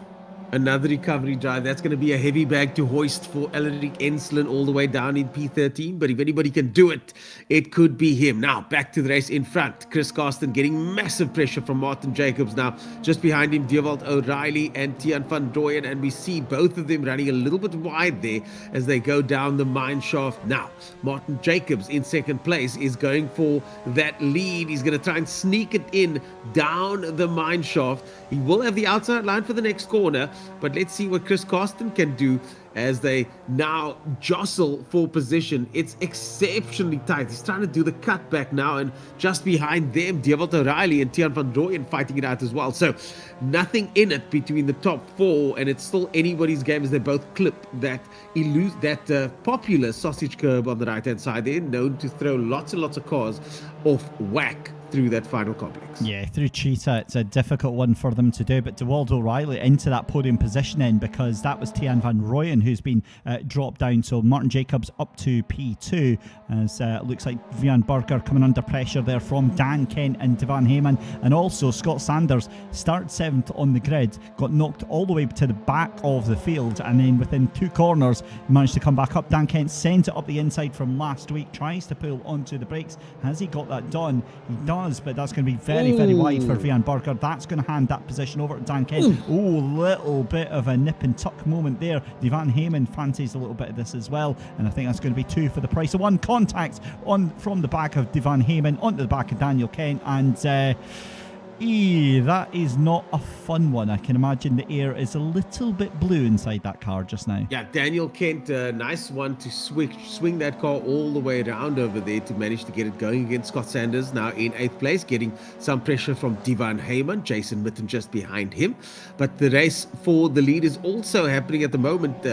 Speaker 1: Another recovery drive. That's going to be a heavy bag to hoist for Alaric Insland all the way down in P13. But if anybody can do it, it could be him. Now, back to the race in front. Chris Carsten getting massive pressure from Martin Jacobs now. Just behind him, DeWald O'Reilly and Tiaan van Rooyen. And we see both of them running a little bit wide there as they go down the mine shaft. Now, Martin Jacobs in 2nd place is going for that lead. He's going to try and sneak it in down the mine shaft. He will have the outside line for the next corner. But let's see what Chris Carsten can do as they now jostle for position. It's exceptionally tight. He's trying to do the cutback now, and just behind them, DeWald O'Reilly and Tiaan van Rooyen fighting it out as well. So nothing in it between the top 4, and it's still anybody's game as they both clip that popular sausage curb on the right-hand side there, known to throw lots and lots of cars off whack through that final complex.
Speaker 2: Yeah, through Cheetah, it's a difficult one for them to do, but DeWald O'Reilly into that podium position in, because that was Tian van Rooyen who's been dropped down. So Martin Jacobs up to P2, as it looks like Vian Berger coming under pressure there from Dan Kent and Devan Heyman, and also Scott Sanders started 7th on the grid, got knocked all the way to the back of the field, and then within 2 corners managed to come back up. Dan Kent sent it up the inside from last week, tries to pull onto the brakes. Has he got that done? He does, but that's going to be very, very wide for Vian Berger. That's going to hand that position over to Dan Kent. Oh, little bit of a nip and tuck moment there. Devan Heyman fancies a little bit of this as well, and I think that's going to be 2 for the price of 1. Contact on from the back of Devan Heyman onto the back of Daniel Kent, and that is not a fun one. I can imagine the air is a little bit blue inside that car just now.
Speaker 1: Yeah, Daniel Kent, nice one to swing that car all the way around over there to manage to get it going against Scott Sanders, now in 8th place, getting some pressure from Devan Heyman, Jason Mitten just behind him. But the race for the lead is also happening at the moment.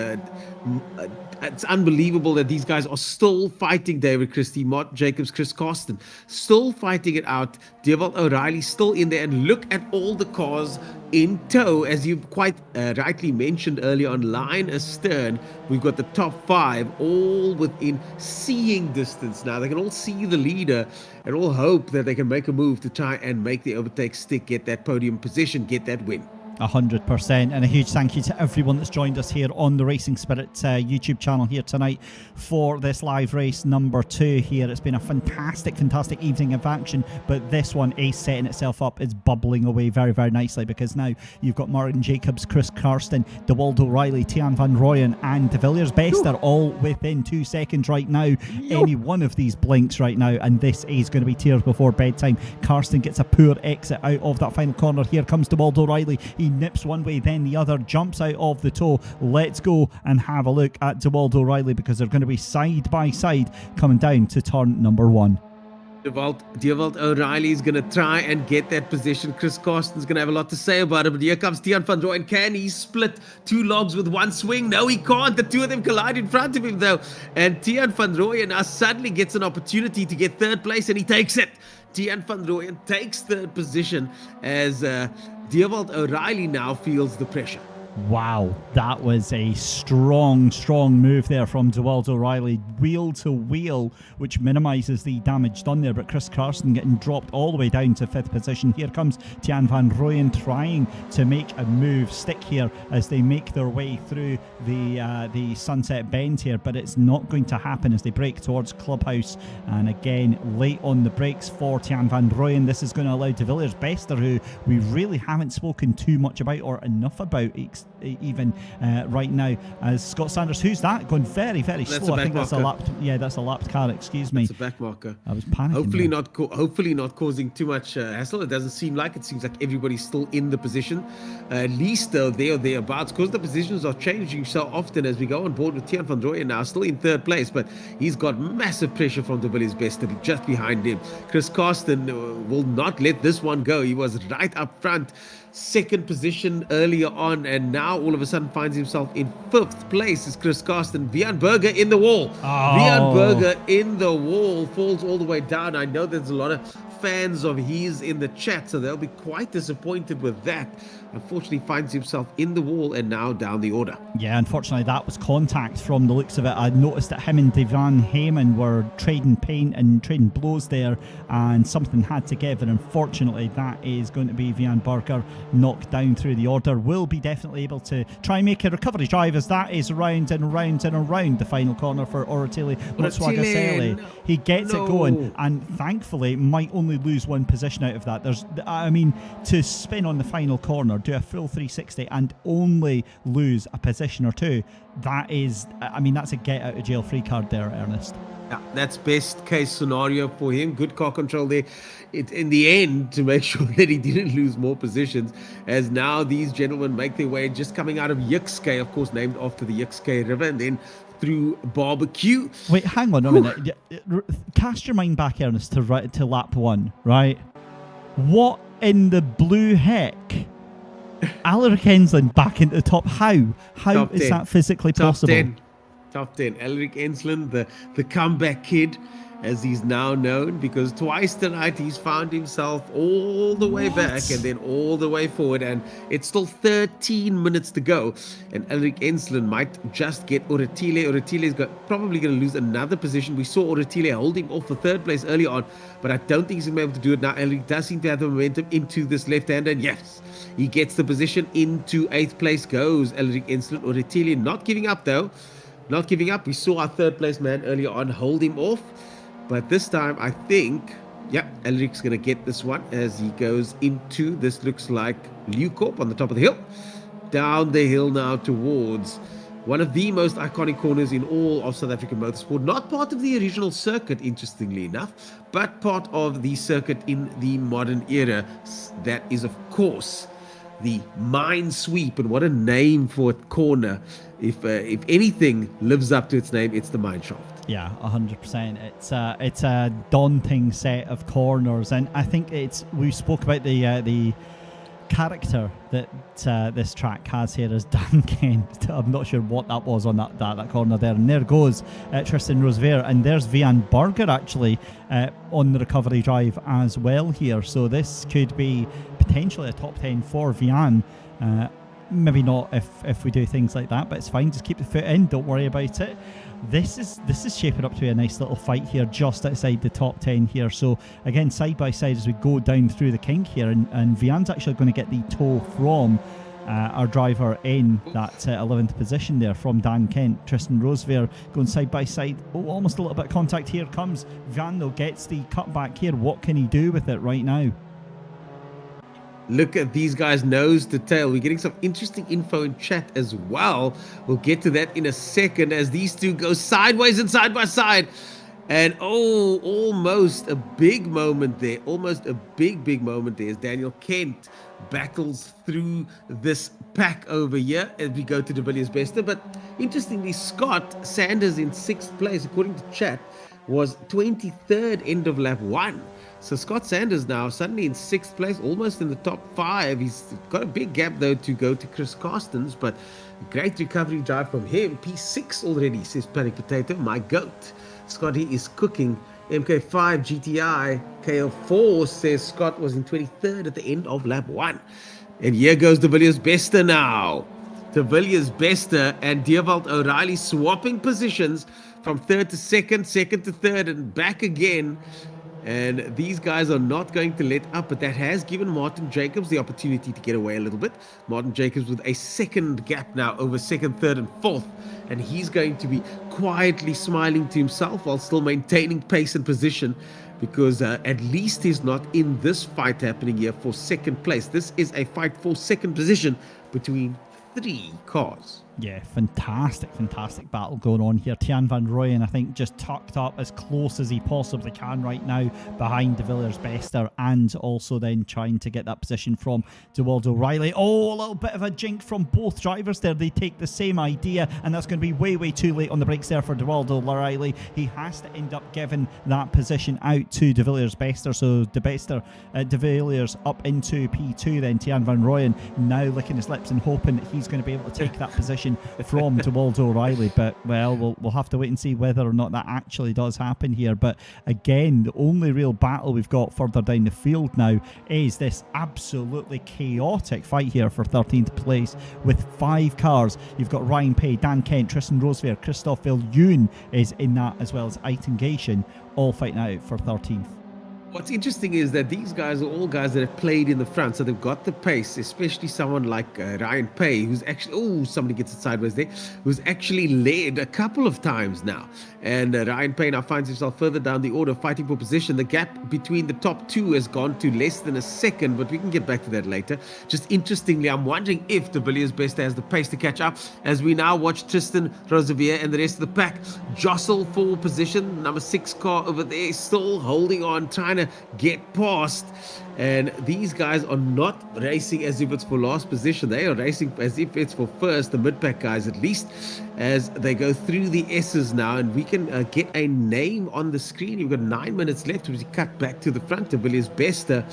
Speaker 1: It's unbelievable that these guys are still fighting. David Christie, Martin Jacobs, Chris Carsten, still fighting it out. DeWald O'Reilly still in there, and look at all the cars in tow, as you quite rightly mentioned earlier on, line astern. We've got the top 5 all within seeing distance now. They can all see the leader and all hope that they can make a move to try and make the overtake stick, get that podium position, get that win.
Speaker 2: 100%, and a huge thank you to everyone that's joined us here on the Racing Spirit YouTube channel here tonight for this live race number 2 here. It's been a fantastic evening of action, but this one is setting itself up. It's bubbling away very, very nicely, because now you've got Martin Jacobs, Chris Karsten, DeWald O'Reilly, Tian van Rooyen and De Villiers Best are all within 2 seconds right now. Any one of these blinks right now, and this is going to be tears before bedtime. Karsten gets a poor exit out of that final corner. Here comes DeWald O'Reilly. He nips one way, then the other, jumps out of the toe. Let's go and have a look at DeWald O'Reilly, because they're going to be side by side coming down to turn number 1.
Speaker 1: DeWald O'Reilly is going to try and get that position. Chris Carsten's going to have a lot to say about it, but here comes Tian van Rooyen. Can he split 2 logs with 1 swing? No, he can't. The 2 of them collide in front of him, though. And Tian van Rooyen now suddenly gets an opportunity to get 3rd place, and he takes it. Tian van Rooyen takes 3rd position as DeWald O'Reilly now feels the pressure.
Speaker 2: Wow, that was a strong move there from DeWald O'Reilly, wheel to wheel, which minimises the damage done there. But Chris Karsten getting dropped all the way down to 5th position. Here comes Tian van Rooyen trying to make a move stick here as they make their way through the Sunset Bend here, but it's not going to happen as they brake towards Clubhouse. And again, late on the brakes for Tian van Rooyen. This is going to allow De Villiers Bester, who we really haven't spoken too much about or enough about even right now, as Scott Sanders, who's that, going very, very slow. I think that's a lapped, that's a lapped car, excuse me.
Speaker 1: It's a back marker.
Speaker 2: I was panicking.
Speaker 1: Hopefully not causing too much hassle. It doesn't seem like it. Seems like everybody's still in the position, at least there or thereabouts, because the positions are changing so often as we go on board with Tian van Rooyen now, still in 3rd place, but he's got massive pressure from De Villiers Best to be just behind him. Chris Karsten will not let this one go. He was right up front, 2nd position earlier on, and now all of a sudden finds himself in 5th place is Chris Karsten. Vian Berger in the wall. Vian Berger in the wall, falls all the way down. I know there's a lot of fans of his in the chat, so they'll be quite disappointed with that. Unfortunately finds himself in the wall and now down the order.
Speaker 2: Yeah, unfortunately that was contact from the looks of it. I noticed that him and Devan Heyman were trading paint and trading blows there, and something had to give, and unfortunately that is going to be Vian Berger knocked down through the order. Will be definitely able to try and make a recovery drive, as that is round and round and around the final corner for Oratili Motswagasele. He gets it going, and thankfully might only lose 1 position out of that. To spin on the final corner, do a full 360 and only lose a position or 2, that's a get out of jail free card there, Ernest.
Speaker 1: Yeah, that's best case scenario for him. Good car control there in the end to make sure that he didn't lose more positions, as now these gentlemen make their way just coming out of Yixkay, of course named after the Yixkay River, and then through Barbecue.
Speaker 2: Wait, hang on a minute. Cast your mind back, Ernest, to lap 1, right? What in the blue heck? Alaric Ensland back into the top. How top is 10. That physically possible?
Speaker 1: Top 10. Alaric Ensland, the comeback kid. as he's now known, because twice tonight he's found himself all the way back and then all the way forward, and it's still 13 minutes to go, and Ulrich Ensslin might just get Oratile. Oratile is probably going to lose another position. We saw Oratile hold him off for third place early on, but I don't think he's going to be able to do it now. Ulrich does seem to have the momentum into this left-hander, and yes, he gets the position. Into 8th place goes Ulrich Ensslin. Oratile not giving up though, not giving up. We saw our third place man earlier on hold him off, but this time I think, yeah, Ulrich's going to get this one as he goes into, this looks like Leeuwkorp on the top of the hill. Down the hill now towards one of the most iconic corners in all of South African motorsport. Not part of the original circuit, interestingly enough, but part of the circuit in the modern era. That is, of course, the Mine Sweep. And what a name for a corner. If anything lives up to its name, it's the Mine Shaft.
Speaker 2: Yeah, 100%. It's a daunting set of corners, and I think we spoke about the character that this track has here as Dan Kent. I'm not sure what that was on that corner there, and there goes Tristan Roosevelt, and there's Vian Berger actually on the recovery drive as well here, so this could be potentially a top 10 for Vian. Maybe not if we do things like that, but it's fine, just keep the foot in, don't worry about it. This is shaping up to be a nice little fight here just outside the top 10 here. So again, side by side as we go down through the kink here, and Vian's actually going to get the tow from our driver in that 11th position there from Dan Kent. Tristan Roosevelt going side by side. Oh, almost a little bit of contact. Here comes Vian though, gets the cutback here. What can he do with it right now?
Speaker 1: Look at these guys nose to tail. We're getting some interesting info in chat as well. We'll get to that in a second as these two go sideways and side by side. And oh, almost a big moment there. Almost a big moment there as Daniel Kent battles through this pack over here as we go to De Villiers Bester. But interestingly, Scott Sanders in 6th place, according to chat, was 23rd end of lap 1. So Scott Sanders now suddenly in 6th place, almost in the top 5. He's got a big gap though to go to Chris Carstens, but great recovery drive from him. P6 already, says Panic Potato, my goat. Scotty is cooking. MK5 GTI KL4 says Scott was in 23rd at the end of lap 1. And here goes De Villiers Bester now. De Villiers Bester and Dewald O'Reilly swapping positions from 3rd to 2nd, 2nd to 3rd, and back again. And these guys are not going to let up, but that has given Martin Jacobs the opportunity to get away a little bit. Martin Jacobs with a second gap now over 2nd, 3rd, and 4th. And he's going to be quietly smiling to himself while still maintaining pace and position, because at least he's not in this fight happening here for 2nd place. This is a fight for 2nd position between 3 cars.
Speaker 2: Yeah, fantastic battle going on here. Tiaan van Rooyen, I think, just tucked up as close as he possibly can right now behind De Villiers Bester, and also then trying to get that position from Dewald O'Reilly. Oh, a little bit of a jink from both drivers there. They take the same idea, and that's going to be way too late on the brakes there for Dewald O'Reilly. He has to end up giving that position out to De Villiers Bester. So De Villiers up into P2 then. Tiaan van Rooyen now licking his lips and hoping that he's going to be able to take that position from Dewald O'Reilly, but well, we'll have to wait and see whether or not that actually does happen here. But again, the only real battle we've got further down the field now is this absolutely chaotic fight here for 13th place with 5 cars. You've got Ryan Pay, Dan Kent, Tristan Roosevelt, Christophe Viljoen is in that, as well as Eitan Gation, all fighting out for 13th.
Speaker 1: What's interesting is that these guys are all guys that have played in the front, so they've got the pace, especially someone like Ryan Pay, who's actually, somebody gets it sideways there, who's actually led a couple of times now. And Ryan Pay now finds himself further down the order, fighting for position. The gap between the top 2 has gone to less than a second, but we can get back to that later. Just interestingly, I'm wondering if De Villiers Bester has the pace to catch up, as we now watch Tristan Roosevelt and the rest of the pack jostle for position. Number 6 car over there still holding on, trying to get past. And these guys are not racing as if it's for last position. They are racing as if it's for first, the mid-pack guys at least, as they go through the S's now. And we can get a name on the screen. You've got 9 minutes left as we cut back to the front. De Villiers Bester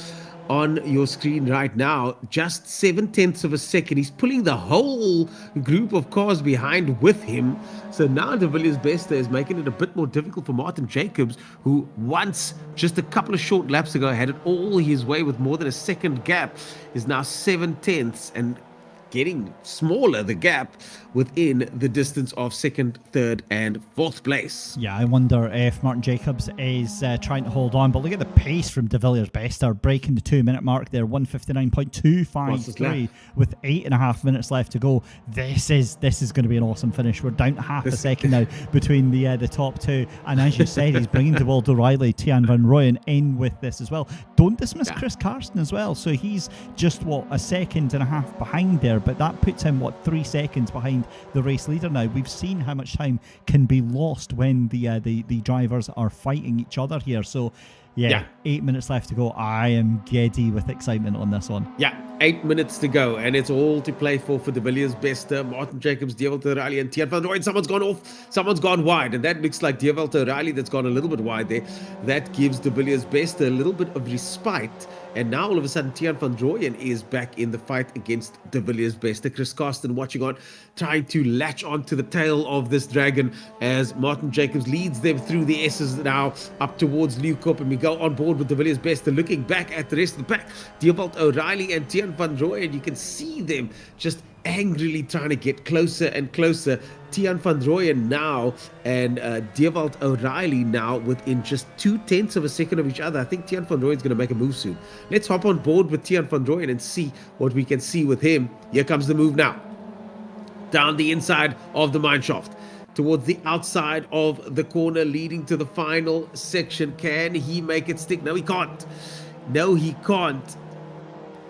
Speaker 1: on your screen right now, just 7/10 of a second. He's pulling the whole group of cars behind with him. So now De Villiers Bester is making it a bit more difficult for Martin Jacobs, who once, just a couple of short laps ago, had it all his way with more than a second gap, is now 7/10 and getting smaller, the gap within the distance of second, third, and fourth place.
Speaker 2: Yeah, I wonder if Martin Jacobs is trying to hold on, but look at the pace from De Villiers Bester, breaking the 2-minute mark there, 1:59.253 with 8.5 minutes left to go. This is going to be an awesome finish. We're down to half a second now between the top two, and as you said, he's bringing DeWaldo O'Reilly, Tian Van Rooyen in with this as well. Don't dismiss Chris Carson as well. So he's just a second and a half behind there, but that puts him 3 seconds behind the race leader now. We've seen how much time can be lost when the drivers are fighting each other here. So 8 minutes left to go. I am giddy with excitement on this one.
Speaker 1: 8 minutes to go, and it's all to play for De Villiers Bester, Martin Jacobs, DeWaldo O'Reilly, and Tian Van Rooyen. Someone's gone off, someone's gone wide, and that looks like DeWaldo O'Reilly that's gone a little bit wide there. That gives De Villiers Bester a little bit of respite, and now all of a sudden Tian Van Rooyen is back in the fight against De Villiers Bester. Chris Carson watching on, trying to latch onto the tail of this dragon as Martin Jacobs leads them through the S's now up towards Leeuwkop, and we go on board with De Villiers Bester, looking back at the rest of the pack. DeWaldo O'Reilly and Tian Van Rooyen, you can see them just angrily trying to get closer and closer. Tian Van Rooyen now and DeWaldo O'Reilly now within just 0.2 of a second of each other. I think Tian Van Rooyen's going to make a move soon. Let's hop on board with Tian Van Rooyen and see what we can see with him. Here comes the move now. Down the inside of the mineshaft, towards the outside of the corner leading to the final section. Can he make it stick? No, he can't. No, he can't.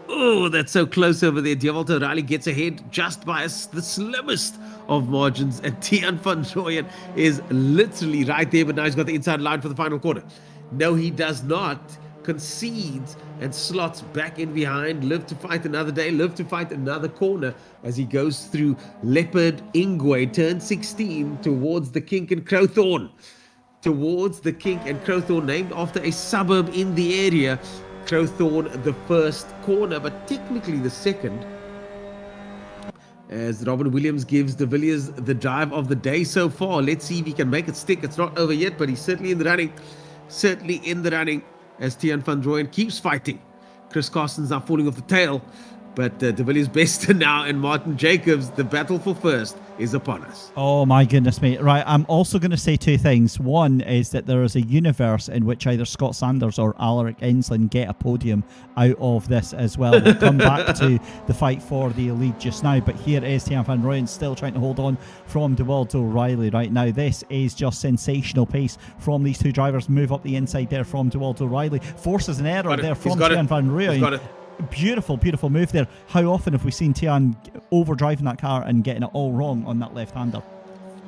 Speaker 1: Oh, that's so close over there. DeWaldo O'Reilly gets ahead just by the slimmest of margins, and Tian Van Rooyen is literally right there, but now he's got the inside line for the final quarter. No, he does not. Concedes and slots back in behind. Live to fight another day, live to fight another corner as he goes through Leopard Ingwe, turn 16, towards the Kink and Crowthorne. Towards the Kink and Crowthorne, named after a suburb in the area. Crowthorne the first corner, but technically the second, as Robin Williams gives De Villiers the drive of the day so far. Let's see if he can make it stick. It's not over yet, but he's certainly in the running. Certainly in the running as Tian Van Rooyen keeps fighting. Chris Carson's now falling off the tail, but De Villiers Bester now and Martin Jacobs, the battle for first is upon us.
Speaker 2: Oh my goodness me. Right, I'm also going to say two things. One is that there is a universe in which either Scott Sanders or Alaric Ensslin get a podium out of this as well. We'll come back to the fight for the lead just now, but here is Tian Van Rooyen still trying to hold on from DeWaldo O'Reilly right now. This is just sensational pace from these two drivers. Move up the inside there from DeWaldo O'Reilly. Forces an error there from Tian Van Rooyen. Beautiful, beautiful move there. How often have we seen Tian overdriving that car and getting it all wrong on that left-hander?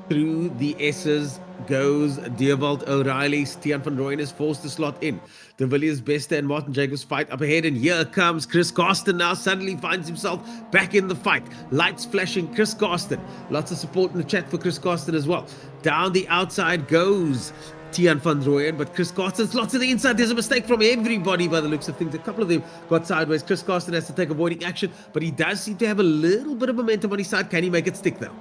Speaker 1: Through the S's goes DeWaldo O'Reilly. Tian Van Rooyen is forced to slot in. De Villiers Bester and Martin Jacobs fight up ahead, and here comes Chris Carson now. Suddenly finds himself back in the fight. Lights flashing, Chris Carson. Lots of support in the chat for Chris Carson as well. Down the outside goes Tian Van Rooyen, but Chris Carson slots to the inside. There's a mistake from everybody by the looks of things. A couple of them got sideways. Chris Carson has to take avoiding action, but he does seem to have a little bit of momentum on his side. Can he make it stick though?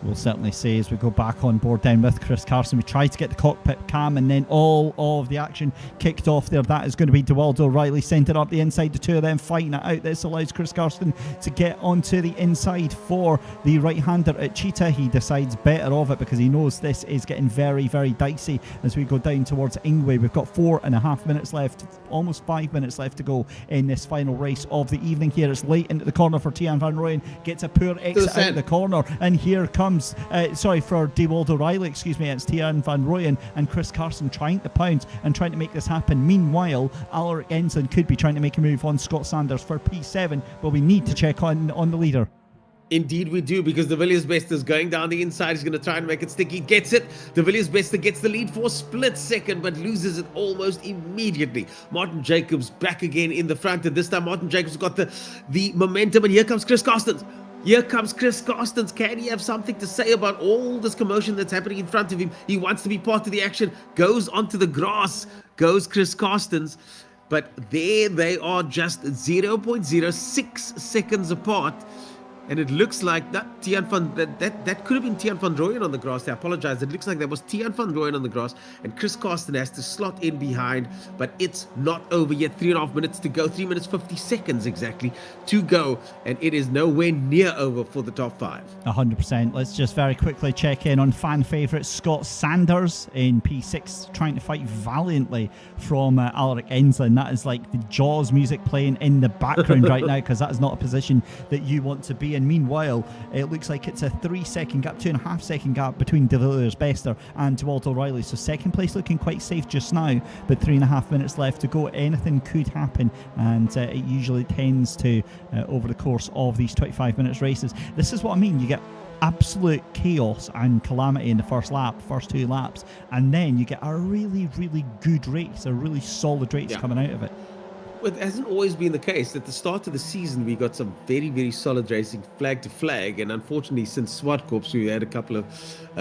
Speaker 2: We'll certainly see as we go back on board down with Chris Carson. We tried to get the cockpit cam and then all of the action kicked off there. That is going to be DeWaldo O'Reilly centered up the inside, the two of them fighting it out. This allows Chris Carson to get onto the inside for the right-hander at Cheetah. He decides better of it because he knows this is getting very, very dicey as we go down towards Ingwe. We've got 4.5 minutes left, almost 5 minutes left to go in this final race of the evening here. It's late into the corner for Tian Van Rooyen, gets a poor exit out of the corner, and here comes for DeWaldo O'Reilly, excuse me, it's Tian Van Rooyen and Chris Carson trying to pounce and trying to make this happen. Meanwhile, Alaric Ensslin could be trying to make a move on Scott Sanders for P7, but we need to check on the leader.
Speaker 1: Indeed we do, because De Villiers Bester is going down the inside. He's going to try and make it stick. He gets it. De Villiers Bester gets the lead for a split second, but loses it almost immediately. Martin Jacobs back again in the front, and this time Martin Jacobs got the momentum, and here comes Chris Carstens. Here comes Chris Carstens. Can he have something to say about all this commotion that's happening in front of him? He wants to be part of the action. Goes onto the grass. Goes Chris Carstens. but there they are, just 0.06 seconds apart. And it looks like that that could have been Tiaan van Rooyen on the grass. I apologize. It looks like that was Tiaan van Rooyen on the grass, and Chris Carsten has to slot in behind. But it's not over yet. 3.5 minutes to go. 3 minutes 50 seconds exactly to go, and it is nowhere near over for the top five.
Speaker 2: 100%. Let's just very quickly check in on fan favourite Scott Sanders in P6, trying to fight valiantly from Alaric Ensland. That is like the Jaws music playing in the background right now, because that is not a position that you want to be in. Meanwhile, it looks like it's a 3-second gap, 2.5 second gap between De Villiers Bester and Dewald O'Reilly. So second place looking quite safe just now, but 3.5 minutes left to go. Anything could happen, and it usually tends to over the course of these 25 minutes races. This is what I mean. You get absolute chaos and calamity in the first two laps, and then you get a really, really good race, a really solid race coming out of it.
Speaker 1: It hasn't always been the case. At the start of the season, we got some very, very solid racing flag to flag. And unfortunately, since Swartkorps, we had a couple of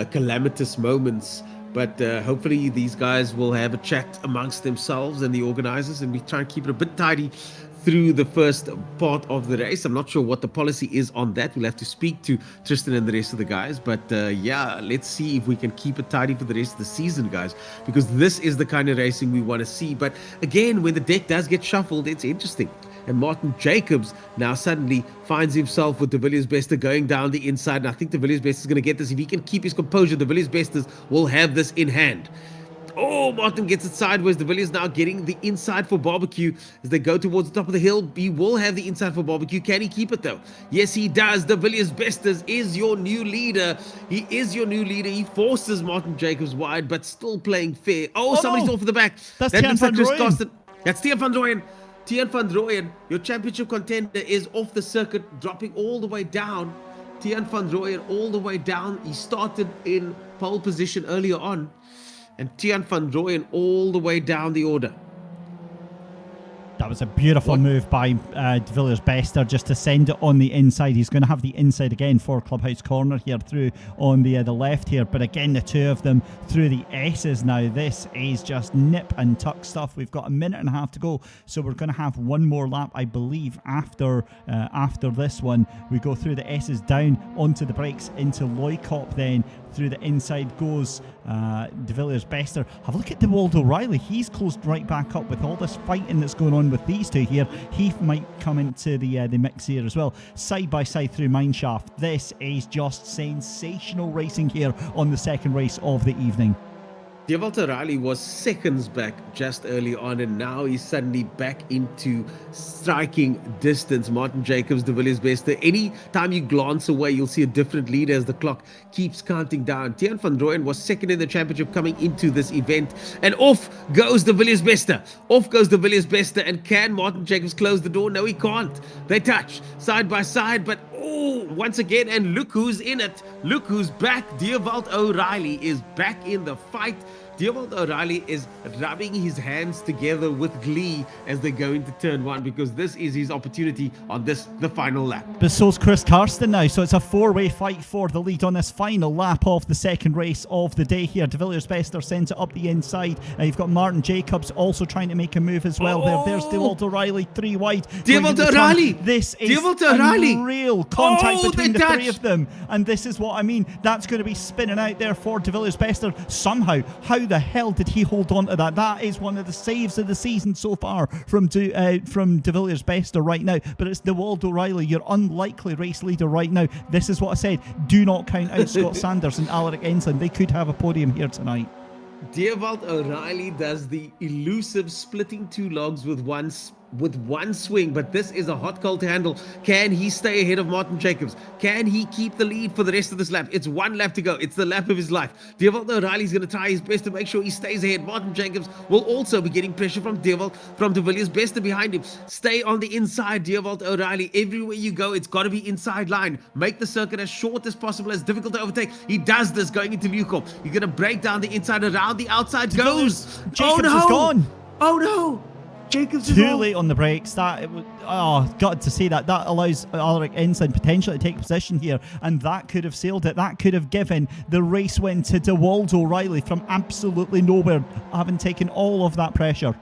Speaker 1: calamitous moments. But hopefully these guys will have a chat amongst themselves and the organizers, and we try and keep it a bit tidy through the first part of the race. I'm not sure what the policy is on that. We'll have to speak to Tristan and the rest of the guys. But yeah, let's see if we can keep it tidy for the rest of the season, guys, because this is the kind of racing we want to see. But again, when the deck does get shuffled, it's interesting. And Martin Jacobs now suddenly finds himself with De Villiers Bester going down the inside. And I think De Villiers Bester is going to get this. If he can keep his composure, De Villiers Bester will have this in hand. Oh, Martin gets it sideways. De Villiers now getting the inside for Barbecue as they go towards the top of the hill. He will have the inside for Barbecue. Can he keep it though? Yes, he does. De Villiers Bester is your new leader. He is your new leader. He forces Martin Jacobs wide, but still playing fair. Oh, somebody's off the back.
Speaker 2: That's Tiaan van Rooyen.
Speaker 1: That's Tiaan van Rooyen. Tiaan van Rooyen, your championship contender, is off the circuit, dropping all the way down. Tiaan van Rooyen all the way down. He started in pole position earlier on. And Tiaan van Rooyen all the way down the order.
Speaker 2: That was a beautiful move by De Villiers Bester just to send it on the inside. He's going to have the inside again for Clubhouse Corner here through on the left here. But again, the two of them through the S's now. This is just nip and tuck stuff. We've got a minute and a half to go. So we're going to have one more lap, I believe, after this one. We go through the S's down onto the brakes into Loikop then. Through the inside goes De Villiers Bester. Have a look at Dewald O'Reilly. He's closed right back up with all this fighting that's going on with these two here. He might come into the mix here as well. Side by side through Mineshaft. This is just sensational racing here on the second race of the evening.
Speaker 1: Dewald O'Reilly was seconds back just early on, and now he's suddenly back into striking distance. Martin Jacobs, De Villiers Bester. Any time you glance away, you'll see a different leader as the clock keeps counting down. Tiaan van Rooyen was second in the championship coming into this event, and off goes De Villiers Bester. Off goes De Villiers Bester, and can Martin Jacobs close the door? No, he can't. They touch side by side, but once again, and look who's in it. Look who's back. Dewald O'Reilly is back in the fight. Dewald O'Reilly is rubbing his hands together with glee as they go into turn one, because this is his opportunity on the final lap.
Speaker 2: But so's Chris Carsten now, so it's a four-way fight for the lead on this final lap of the second race of the day here. De Villiers Bester sends it up the inside. You've got Martin Jacobs also trying to make a move as well. There's Dewald O'Reilly, three wide.
Speaker 1: Dewald O'Reilly!
Speaker 2: This is unreal contact between the three of them, and this is what I mean. That's going to be spinning out there for De Villiers Bester somehow. How the hell did he hold on to that? That is one of the saves of the season so far from De Villiers Bester right now. But it's Dewald O'Reilly, your unlikely race leader right now. This is what I said. Do not count out Scott Sanders and Alaric Ensland. They could have a podium here tonight.
Speaker 1: Dewald O'Reilly does the elusive splitting two logs with one swing, but this is a hot coal to handle. Can he stay ahead of Martin Jacobs? Can he keep the lead for the rest of this lap? It's one lap to go. It's the lap of his life. Dewald O'Reilly is going to try his best to make sure he stays ahead. Martin Jacobs will also be getting pressure from De Villiers Bester behind him. Stay on the inside, Dewald O'Reilly. Everywhere you go, it's got to be inside line. Make the circuit as short as possible, as difficult to overtake. He does this going into Leucop. You're going to break down the inside, around the outside goes.
Speaker 2: Jacobs is gone.
Speaker 1: Oh no! Jacobs is
Speaker 2: too late on the brakes. Got to say that allows Alaric Ensland potentially to take position here, and that could have sealed it. That could have given the race win to Dewald O'Reilly from absolutely nowhere, having taken all of that pressure.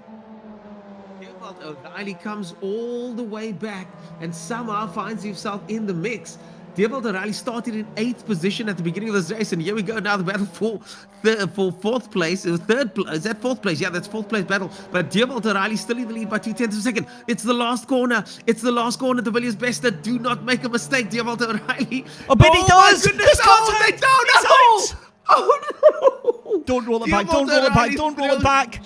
Speaker 1: Well, O'Reilly comes all the way back and somehow finds himself in the mix. Diewald O'Reilly started in 8th position at the beginning of this race, and here we go now, the battle for 4th place. Is that 4th place? Yeah, that's 4th place battle. But Diewald O'Reilly still in the lead by 2/10 of a second. It's the last corner. It's the last corner. De Villiers Bester, do not make a mistake. Diewald O'Reilly.
Speaker 2: Oh, but he does.
Speaker 1: My goodness. Oh, they don't. Oh, no.
Speaker 2: Don't roll it back. Don't roll it back. Don't roll it back.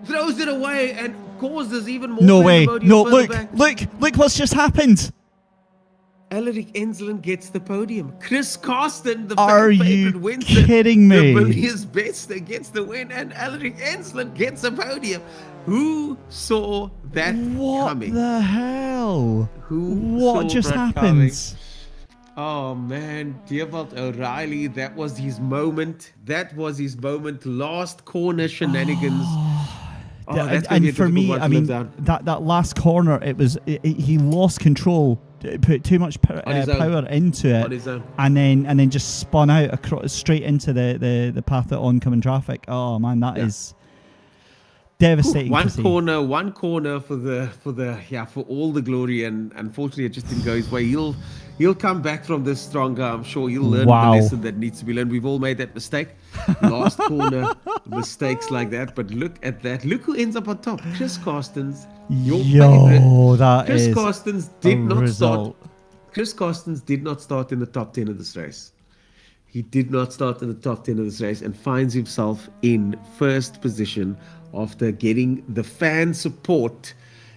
Speaker 1: Throws it away and causes even more.
Speaker 2: No way. No, look what's just happened.
Speaker 1: Elric Enslen gets the podium. Chris Carsten, the
Speaker 2: Are
Speaker 1: favorite,
Speaker 2: you
Speaker 1: wins
Speaker 2: kidding me?
Speaker 1: The Villiers Bester gets the win, and Elric Enslen gets a podium. Who saw that coming?
Speaker 2: What the hell?
Speaker 1: What
Speaker 2: just happened?
Speaker 1: Oh man, Diewald O'Reilly, that was his moment. Last corner shenanigans.
Speaker 2: And for me, I mean, that last corner, he lost control, put too much power into it, and then just spun out across straight into the path of oncoming traffic. Oh man, that is devastating.
Speaker 1: One corner for all the glory, and unfortunately it just didn't go his way. He'll come back from this stronger. I'm sure he'll learn the lesson that needs to be learned. We've all made that mistake. Last corner mistakes like that. But look at that. Look who ends up on top. Chris Carstens, your favorite. Chris Carstens did not start. Chris Carstens did not start in the top 10 of this race. He did not start in the top 10 of this race and finds himself in first position after getting the fan support.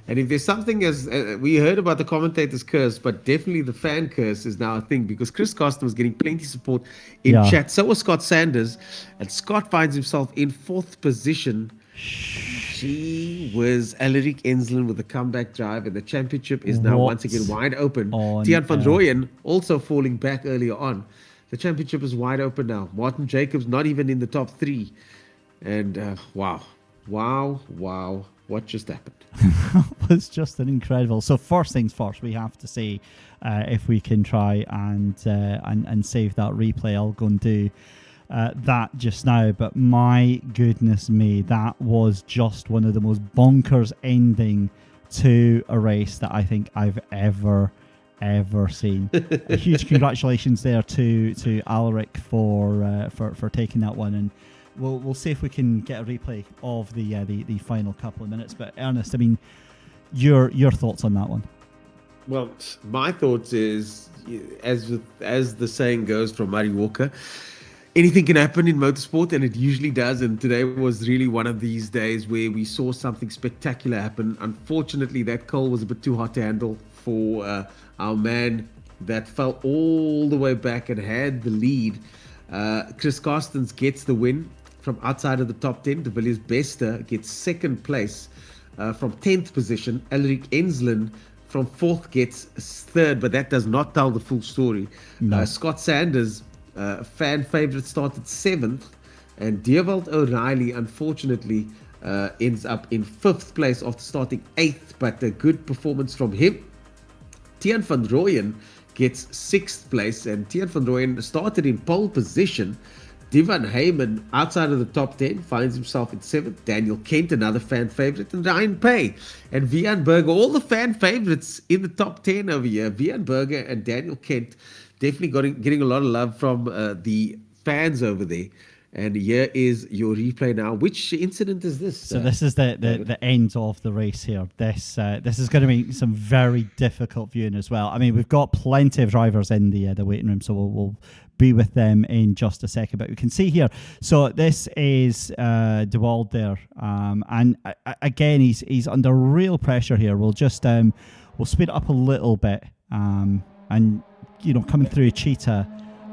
Speaker 1: And if there's something, as we heard about the commentator's curse, but definitely the fan curse is now a thing, because Chris Carsten was getting plenty of support in chat. So was Scott Sanders. And Scott finds himself in 4th position. She was Elric Enslen with a comeback drive, and the championship is now once again wide open. Tiaan van Rooyen also falling back earlier on. The championship is wide open now. Martin Jacobs not even in the top 3. And wow. What just happened?
Speaker 2: It was just an incredible. So first things first, we have to say, if we can try and save that replay, I'll go and do that just now. But my goodness me, that was just one of the most bonkers ending to a race that I think I've ever seen. A huge congratulations there to Alaric for taking that one, and we'll see if we can get a replay of the final couple of minutes. But Ernest, I mean, your thoughts on that one?
Speaker 1: Well, my thoughts is, as the saying goes from Murray Walker, anything can happen in motorsport, and it usually does. And today was really one of these days where we saw something spectacular happen. Unfortunately, that coal was a bit too hot to handle for our man that fell all the way back and had the lead. Chris Carstens gets the win from outside of the top 10. De Villiers Bester gets 2nd place from 10th position. Elric Enslen from 4th gets 3rd, but that does not tell the full story.
Speaker 2: No.
Speaker 1: Scott Sanders, fan favorite, started 7th, and Diewald O'Reilly unfortunately ends up in 5th place after starting 8th, but a good performance from him. Tiaan van Rooyen gets 6th place, and Tiaan van Rooyen started in pole position. Divan Heyman, outside of the top 10, finds himself in 7th. Daniel Kent, another fan favorite, and Ryan Pay and Vian Berger, all the fan favorites in the top 10 over here. Vian Berger and Daniel Kent definitely getting a lot of love from the fans over there. And here is your replay now. Which incident is this?
Speaker 2: So this is the end of the race here. This is going to be some very difficult viewing as well. I mean, we've got plenty of drivers in the waiting room, so we'll be with them in just a second. But we can see here. So this is Dewald there, and again he's under real pressure here. We'll just we'll speed it up a little bit, and coming through Cheetah.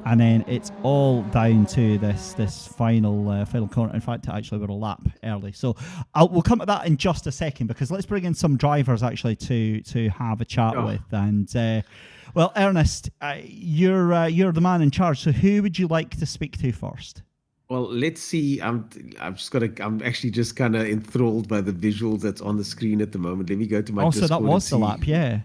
Speaker 2: And then it's all down to this final corner. In fact, actually, we're a lap early. So we'll come to that in just a second, because let's bring in some drivers actually to have a chat with. And well, Ernest, you're the man in charge. So who would you like to speak to first?
Speaker 1: Well, let's see. I'm actually just kind of enthralled by the visuals that's on the screen at the moment. Let me go to my Discord.
Speaker 2: So that was the lap, yeah.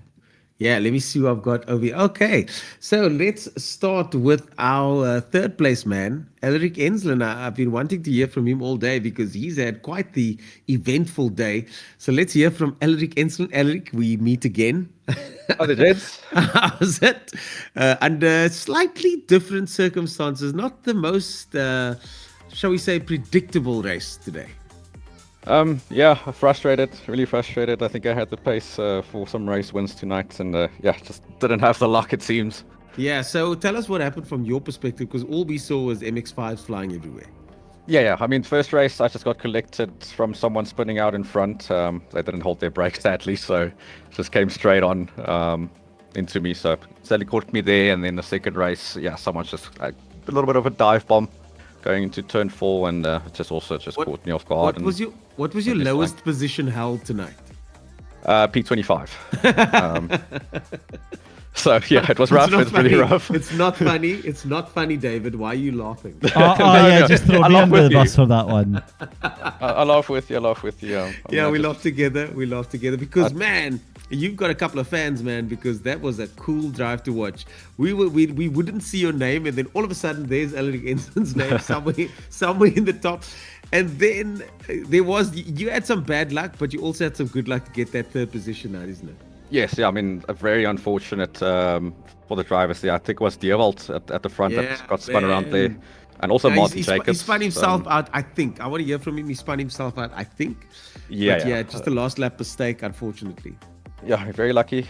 Speaker 1: Yeah, let me see who I've got over here. Okay, so let's start with our third place man, Elric Enslen. I've been wanting to hear from him all day because he's had quite the eventful day. So let's hear from Elric Enslen. Elric, we meet again.
Speaker 3: Oh, the Jets.
Speaker 1: How's it? Under slightly different circumstances, not the most, shall we say, predictable race today.
Speaker 3: Yeah, frustrated, really frustrated. I think I had the pace for some race wins tonight, and yeah, just didn't have the luck, it seems.
Speaker 1: Yeah, so tell us what happened from your perspective, because all we saw was MX5s flying everywhere.
Speaker 3: Yeah. I mean, first race, I just got collected from someone spinning out in front. They didn't hold their brakes, sadly, so just came straight on into me. So sadly caught me there, and then the second race, yeah, someone just a little bit of a dive bomb going into turn 4, and just caught me off guard.
Speaker 1: What was your lowest position held tonight?
Speaker 3: P25. So yeah, it was rough. It's really rough.
Speaker 1: It's not funny. It's not funny, David. Why are you laughing?
Speaker 2: Yeah, just throw me under the bus for that one.
Speaker 3: I laugh with you.
Speaker 1: Yeah, we laugh together. We laugh together because, man, you've got a couple of fans, man, because that was a cool drive to watch. We wouldn't see your name, and then all of a sudden there's Elric Enslen's name somewhere in the top. And then you had some bad luck, but you also had some good luck to get that third position out, isn't it?
Speaker 3: Yes, yeah. I mean, a very unfortunate for the drivers there. I think it was Dierwald at the front that got spun around there. And also Martin Jacobs.
Speaker 1: He spun himself out, I think. I want to hear from him. He spun himself out, I think. Yeah, just a last lap mistake, unfortunately.
Speaker 3: Yeah, very lucky.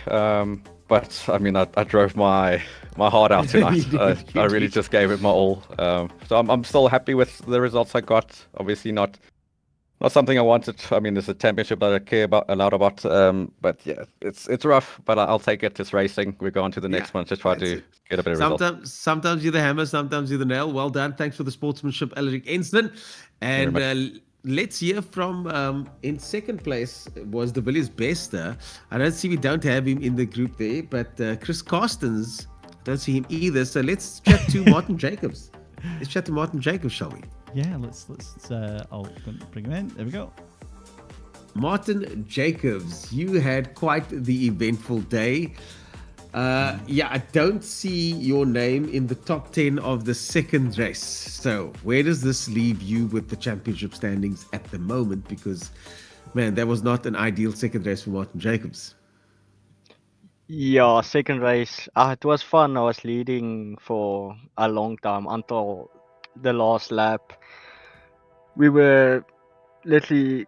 Speaker 3: But I mean, I drove my heart out tonight. I really just gave it my all. So I'm still happy with the results I got. Obviously not something I wanted. I mean, there's a championship that I care about a lot about. But yeah, it's rough. But I'll take it. It's racing. We're going to the next one to try to get a better result.
Speaker 1: Sometimes you're the hammer, sometimes you're the nail. Well done. Thanks for the sportsmanship, Elric Enslen. And let's hear from, in second place was De Villiers Bester. I don't see we don't have him in the group there, but Chris Carstens, don't see him either. So let's chat to Martin Jacobs. Let's chat to Martin Jacobs, shall we?
Speaker 2: Yeah, let's I'll bring him in. There we go.
Speaker 1: Martin Jacobs, you had quite the eventful day. Yeah, I don't see your name in the top 10 of the second race. So where does this leave you with the championship standings at the moment? Because, man, that was not an ideal second race for Martin Jacobs.
Speaker 4: Yeah, second race. It was fun. I was leading for a long time until the last lap. We were literally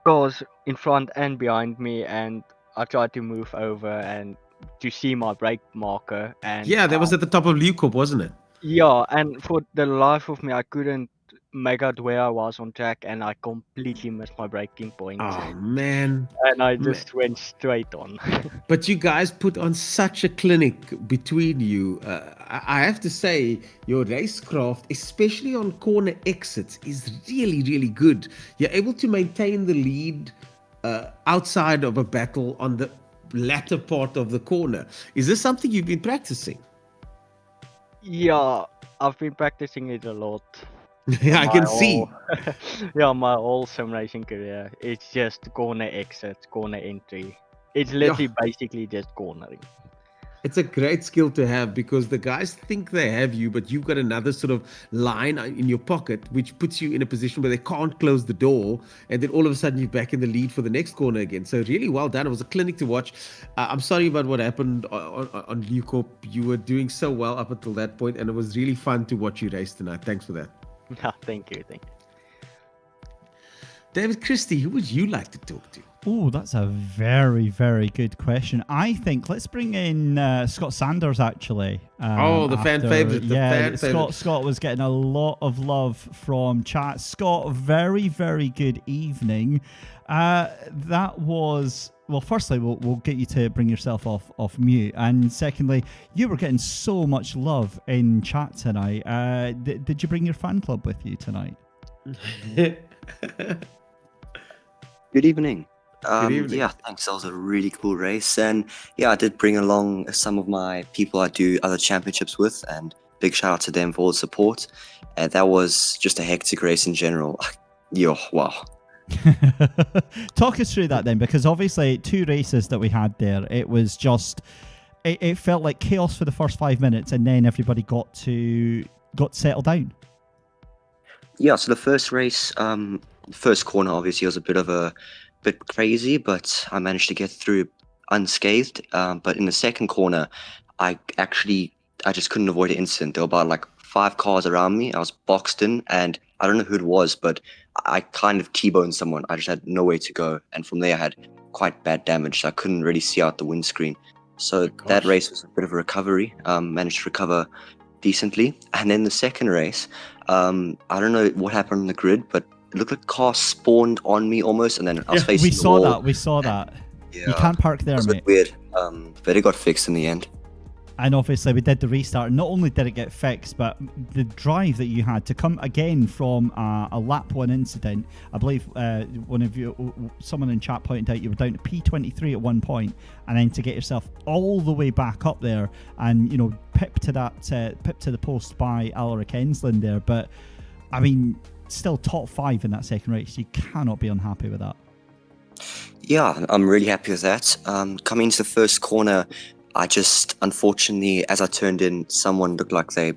Speaker 4: cars in front and behind me, and I tried to move over and to see my brake marker. And
Speaker 1: yeah, that was at the top of Leeuwkop, wasn't it?
Speaker 4: Yeah, and for the life of me, I couldn't make out where I was on track, and I completely missed my braking point.
Speaker 1: Oh, man.
Speaker 4: And I just went straight on.
Speaker 1: But you guys put on such a clinic between you. I have to say, your racecraft, especially on corner exits, is really, really good. You're able to maintain the lead outside of a battle on the latter part of the corner. Is this something you've been practicing?
Speaker 4: Yeah, I've been practicing it a lot.
Speaker 1: Yeah, I can see.
Speaker 4: Yeah, my whole sim racing career. It's just corner exit, corner entry. It's literally basically just cornering.
Speaker 1: It's a great skill to have because the guys think they have you, but you've got another sort of line in your pocket, which puts you in a position where they can't close the door. And then all of a sudden you're back in the lead for the next corner again. So really well done. It was a clinic to watch. I'm sorry about what happened on Leeuwkop. You were doing so well up until that point, and it was really fun to watch you race tonight. Thanks for that.
Speaker 4: Thank you.
Speaker 1: David Christie, who would you like to talk to?
Speaker 2: Oh, that's a very, very good question. I think let's bring in Scott Sanders, actually.
Speaker 1: The fan favourite.
Speaker 2: Scott was getting a lot of love from chat. Scott, very, very good evening. That was... Well, firstly, we'll get you to bring yourself off mute. And secondly, you were getting so much love in chat tonight. Did you bring your fan club with you tonight?
Speaker 5: Good evening. Yeah, thanks. That was a really cool race. And yeah, I did bring along some of my people I do other championships with, and big shout out to them for all the support. That was just a hectic race in general. Wow.
Speaker 2: Talk us through that then, because obviously 2 races that we had there, it was just, it felt like chaos for the first 5 minutes, and then everybody got settled down.
Speaker 5: Yeah, so the first race, first corner obviously was a bit crazy, but I managed to get through unscathed. But in the second corner, I just couldn't avoid an incident. There were about like 5 cars around me. I was boxed in, and I don't know who it was, but I kind of T-boned someone. I just had nowhere to go, and from there I had quite bad damage. So I couldn't really see out the windscreen. So that race was a bit of a recovery. Managed to recover decently, and then the second race, I don't know what happened on the grid, but it looked like the car spawned on me almost, and then I was facing the wall.
Speaker 2: We saw that.
Speaker 5: Yeah,
Speaker 2: you can't park there,
Speaker 5: it was a
Speaker 2: mate.
Speaker 5: bit weird, but it got fixed in the end.
Speaker 2: And obviously we did the restart. Not only did it get fixed, but the drive that you had to come again from a lap 1 incident. I believe someone in chat pointed out you were down to P23 at one point, and then to get yourself all the way back up there, and pip to the post by Alaric Ensland there. But I mean, still top 5 in that second race. You cannot be unhappy with that.
Speaker 5: Yeah, I'm really happy with that. Coming into the first corner, I just, unfortunately, as I turned in, someone looked like they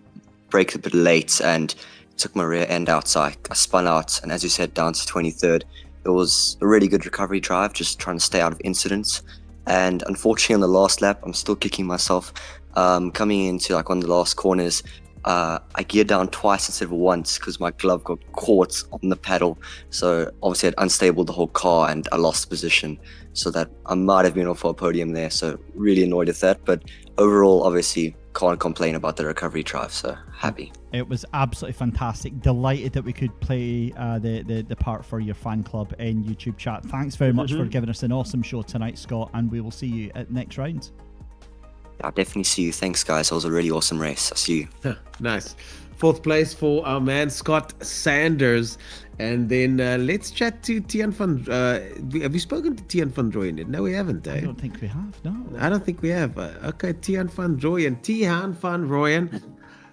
Speaker 5: braked a bit late and took my rear end out. So I spun out, and as you said, down to 23rd. It was a really good recovery drive, just trying to stay out of incidents. And unfortunately, on the last lap, I'm still kicking myself. Coming into like one of the last corners, I geared down twice instead of once because my glove got caught on the pedal. So obviously I'd unstable the whole car, and I lost position, so that I might have been off for a podium there. So really annoyed with that, but overall obviously can't complain about the recovery drive, so happy.
Speaker 2: It was absolutely fantastic. Delighted that we could play the part for your fan club in YouTube chat. Thanks very much for giving us an awesome show tonight, Scott, and we will see you at next round.
Speaker 5: I'll definitely see you. Thanks, guys. It was a really awesome race. I'll see you.
Speaker 1: Nice. 4th place for our man Scott Sanders. And then let's chat to Tiaan van... have we spoken to Tiaan van Rooyen? No, we haven't, eh?
Speaker 2: I don't think we have, no.
Speaker 1: I don't think we have. Okay, Tiaan van Rooyen. Tiaan van Rooyen,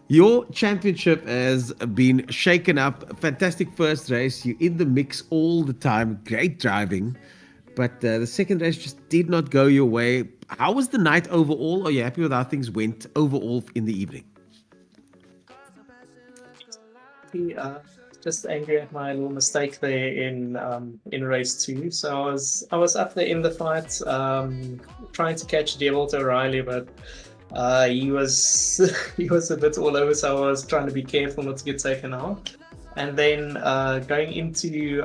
Speaker 1: your championship has been shaken up. Fantastic first race. You're in the mix all the time. Great driving. But the second race just did not go your way. How was the night overall? Are you happy with how things went overall in the evening?
Speaker 6: Just angry at my little mistake there in race 2. So I was up there in the fight, trying to catch Devil to O'Reilly, but he was a bit all over. So I was trying to be careful not to get taken out. And then going into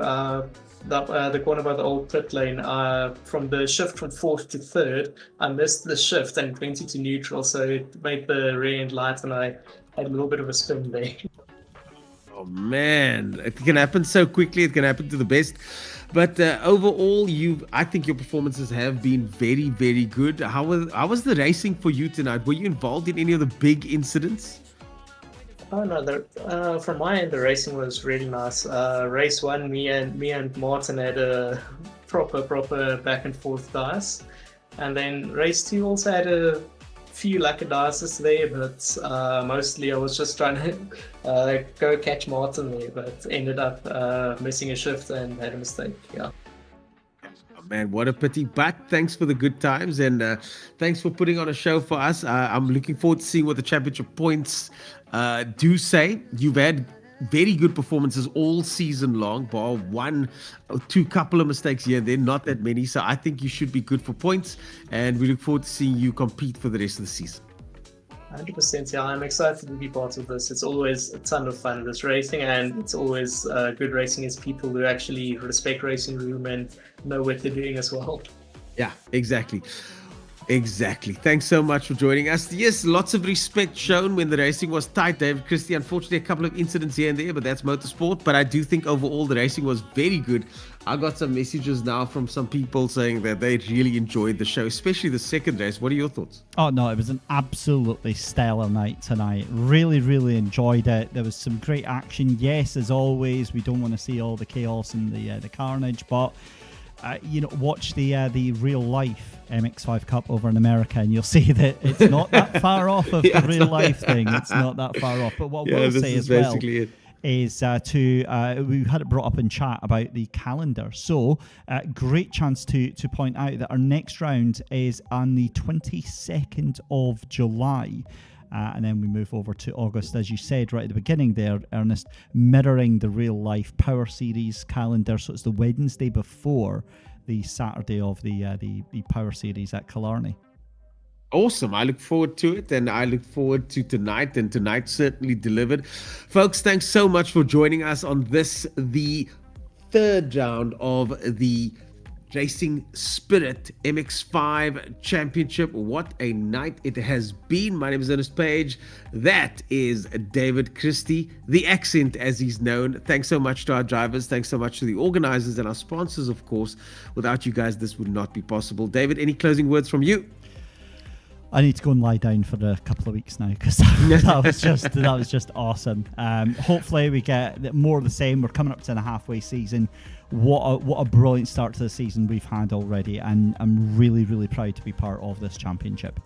Speaker 6: the corner by the old pit lane, from the shift from 4th to 3rd, I missed the shift and went into neutral, so it made the rear end light, and I had a little bit of a spin there.
Speaker 1: Oh man, it can happen so quickly. It can happen to the best. But overall, I think your performances have been very, very good. How was the racing for you tonight? Were you involved in any of the big incidents?
Speaker 6: Oh no, from my end, the racing was really nice. Race 1, me and Martin had a proper back and forth dice, and then race 2 also had a few lucky dices there, but mostly I was just trying to go catch Martin there, but ended up missing a shift and had a mistake. Yeah.
Speaker 1: Oh, man, what a pity. But thanks for the good times, and thanks for putting on a show for us. I'm looking forward to seeing what the championship points do say. You've had very good performances all season long, bar 1 or 2 couple of mistakes here. They're not that many, so I think you should be good for points, and we look forward to seeing you compete for the rest of the season.
Speaker 6: 100%, yeah. I'm excited to be part of this. It's always a ton of fun, this racing, and it's always good racing is people who actually respect racing room and know what they're doing as well.
Speaker 1: Yeah, exactly. Thanks so much for joining us. Yes, lots of respect shown when the racing was tight, David Christie. Unfortunately, a couple of incidents here and there, but that's motorsport. But I do think overall the racing was very good. I got some messages now from some people saying that they really enjoyed the show, especially the second race. What are your thoughts?
Speaker 2: Oh, no, it was an absolutely stellar night tonight. Really, really enjoyed it. There was some great action. Yes, as always, we don't want to see all the chaos and the carnage, but watch the real life MX5 Cup over in America, and you'll see that it's not that far off of the real life thing. It's not that far off. But what we'll say as well is we had it brought up in chat about the calendar. So great chance to point out that our next round is on the 22nd of July. And then we move over to August, as you said right at the beginning there, Ernest, mirroring the real life Power Series calendar. So it's the Wednesday before the Saturday of the Power Series at Killarney.
Speaker 1: Awesome. I look forward to it, and I look forward to tonight, and tonight certainly delivered. Folks, thanks so much for joining us on this, the third round of the Racing Spirit MX5 Championship. What a night it has been. My name is Ernest Page. That is David Christie, the Accent as he's known. Thanks so much to our drivers. Thanks so much to the organizers and our sponsors, of course. Without you guys, this would not be possible. David, any closing words from you?
Speaker 2: I need to go and lie down for a couple of weeks now, because that was just awesome. Hopefully we get more of the same. We're coming up to the halfway season. What a brilliant start to the season we've had already, and I'm really, really proud to be part of this championship.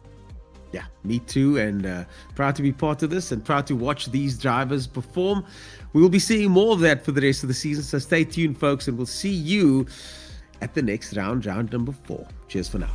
Speaker 1: Yeah, me too, and proud to be part of this, and proud to watch these drivers perform. We will be seeing more of that for the rest of the season, so stay tuned, folks, and we'll see you at the next round number 4. Cheers for now.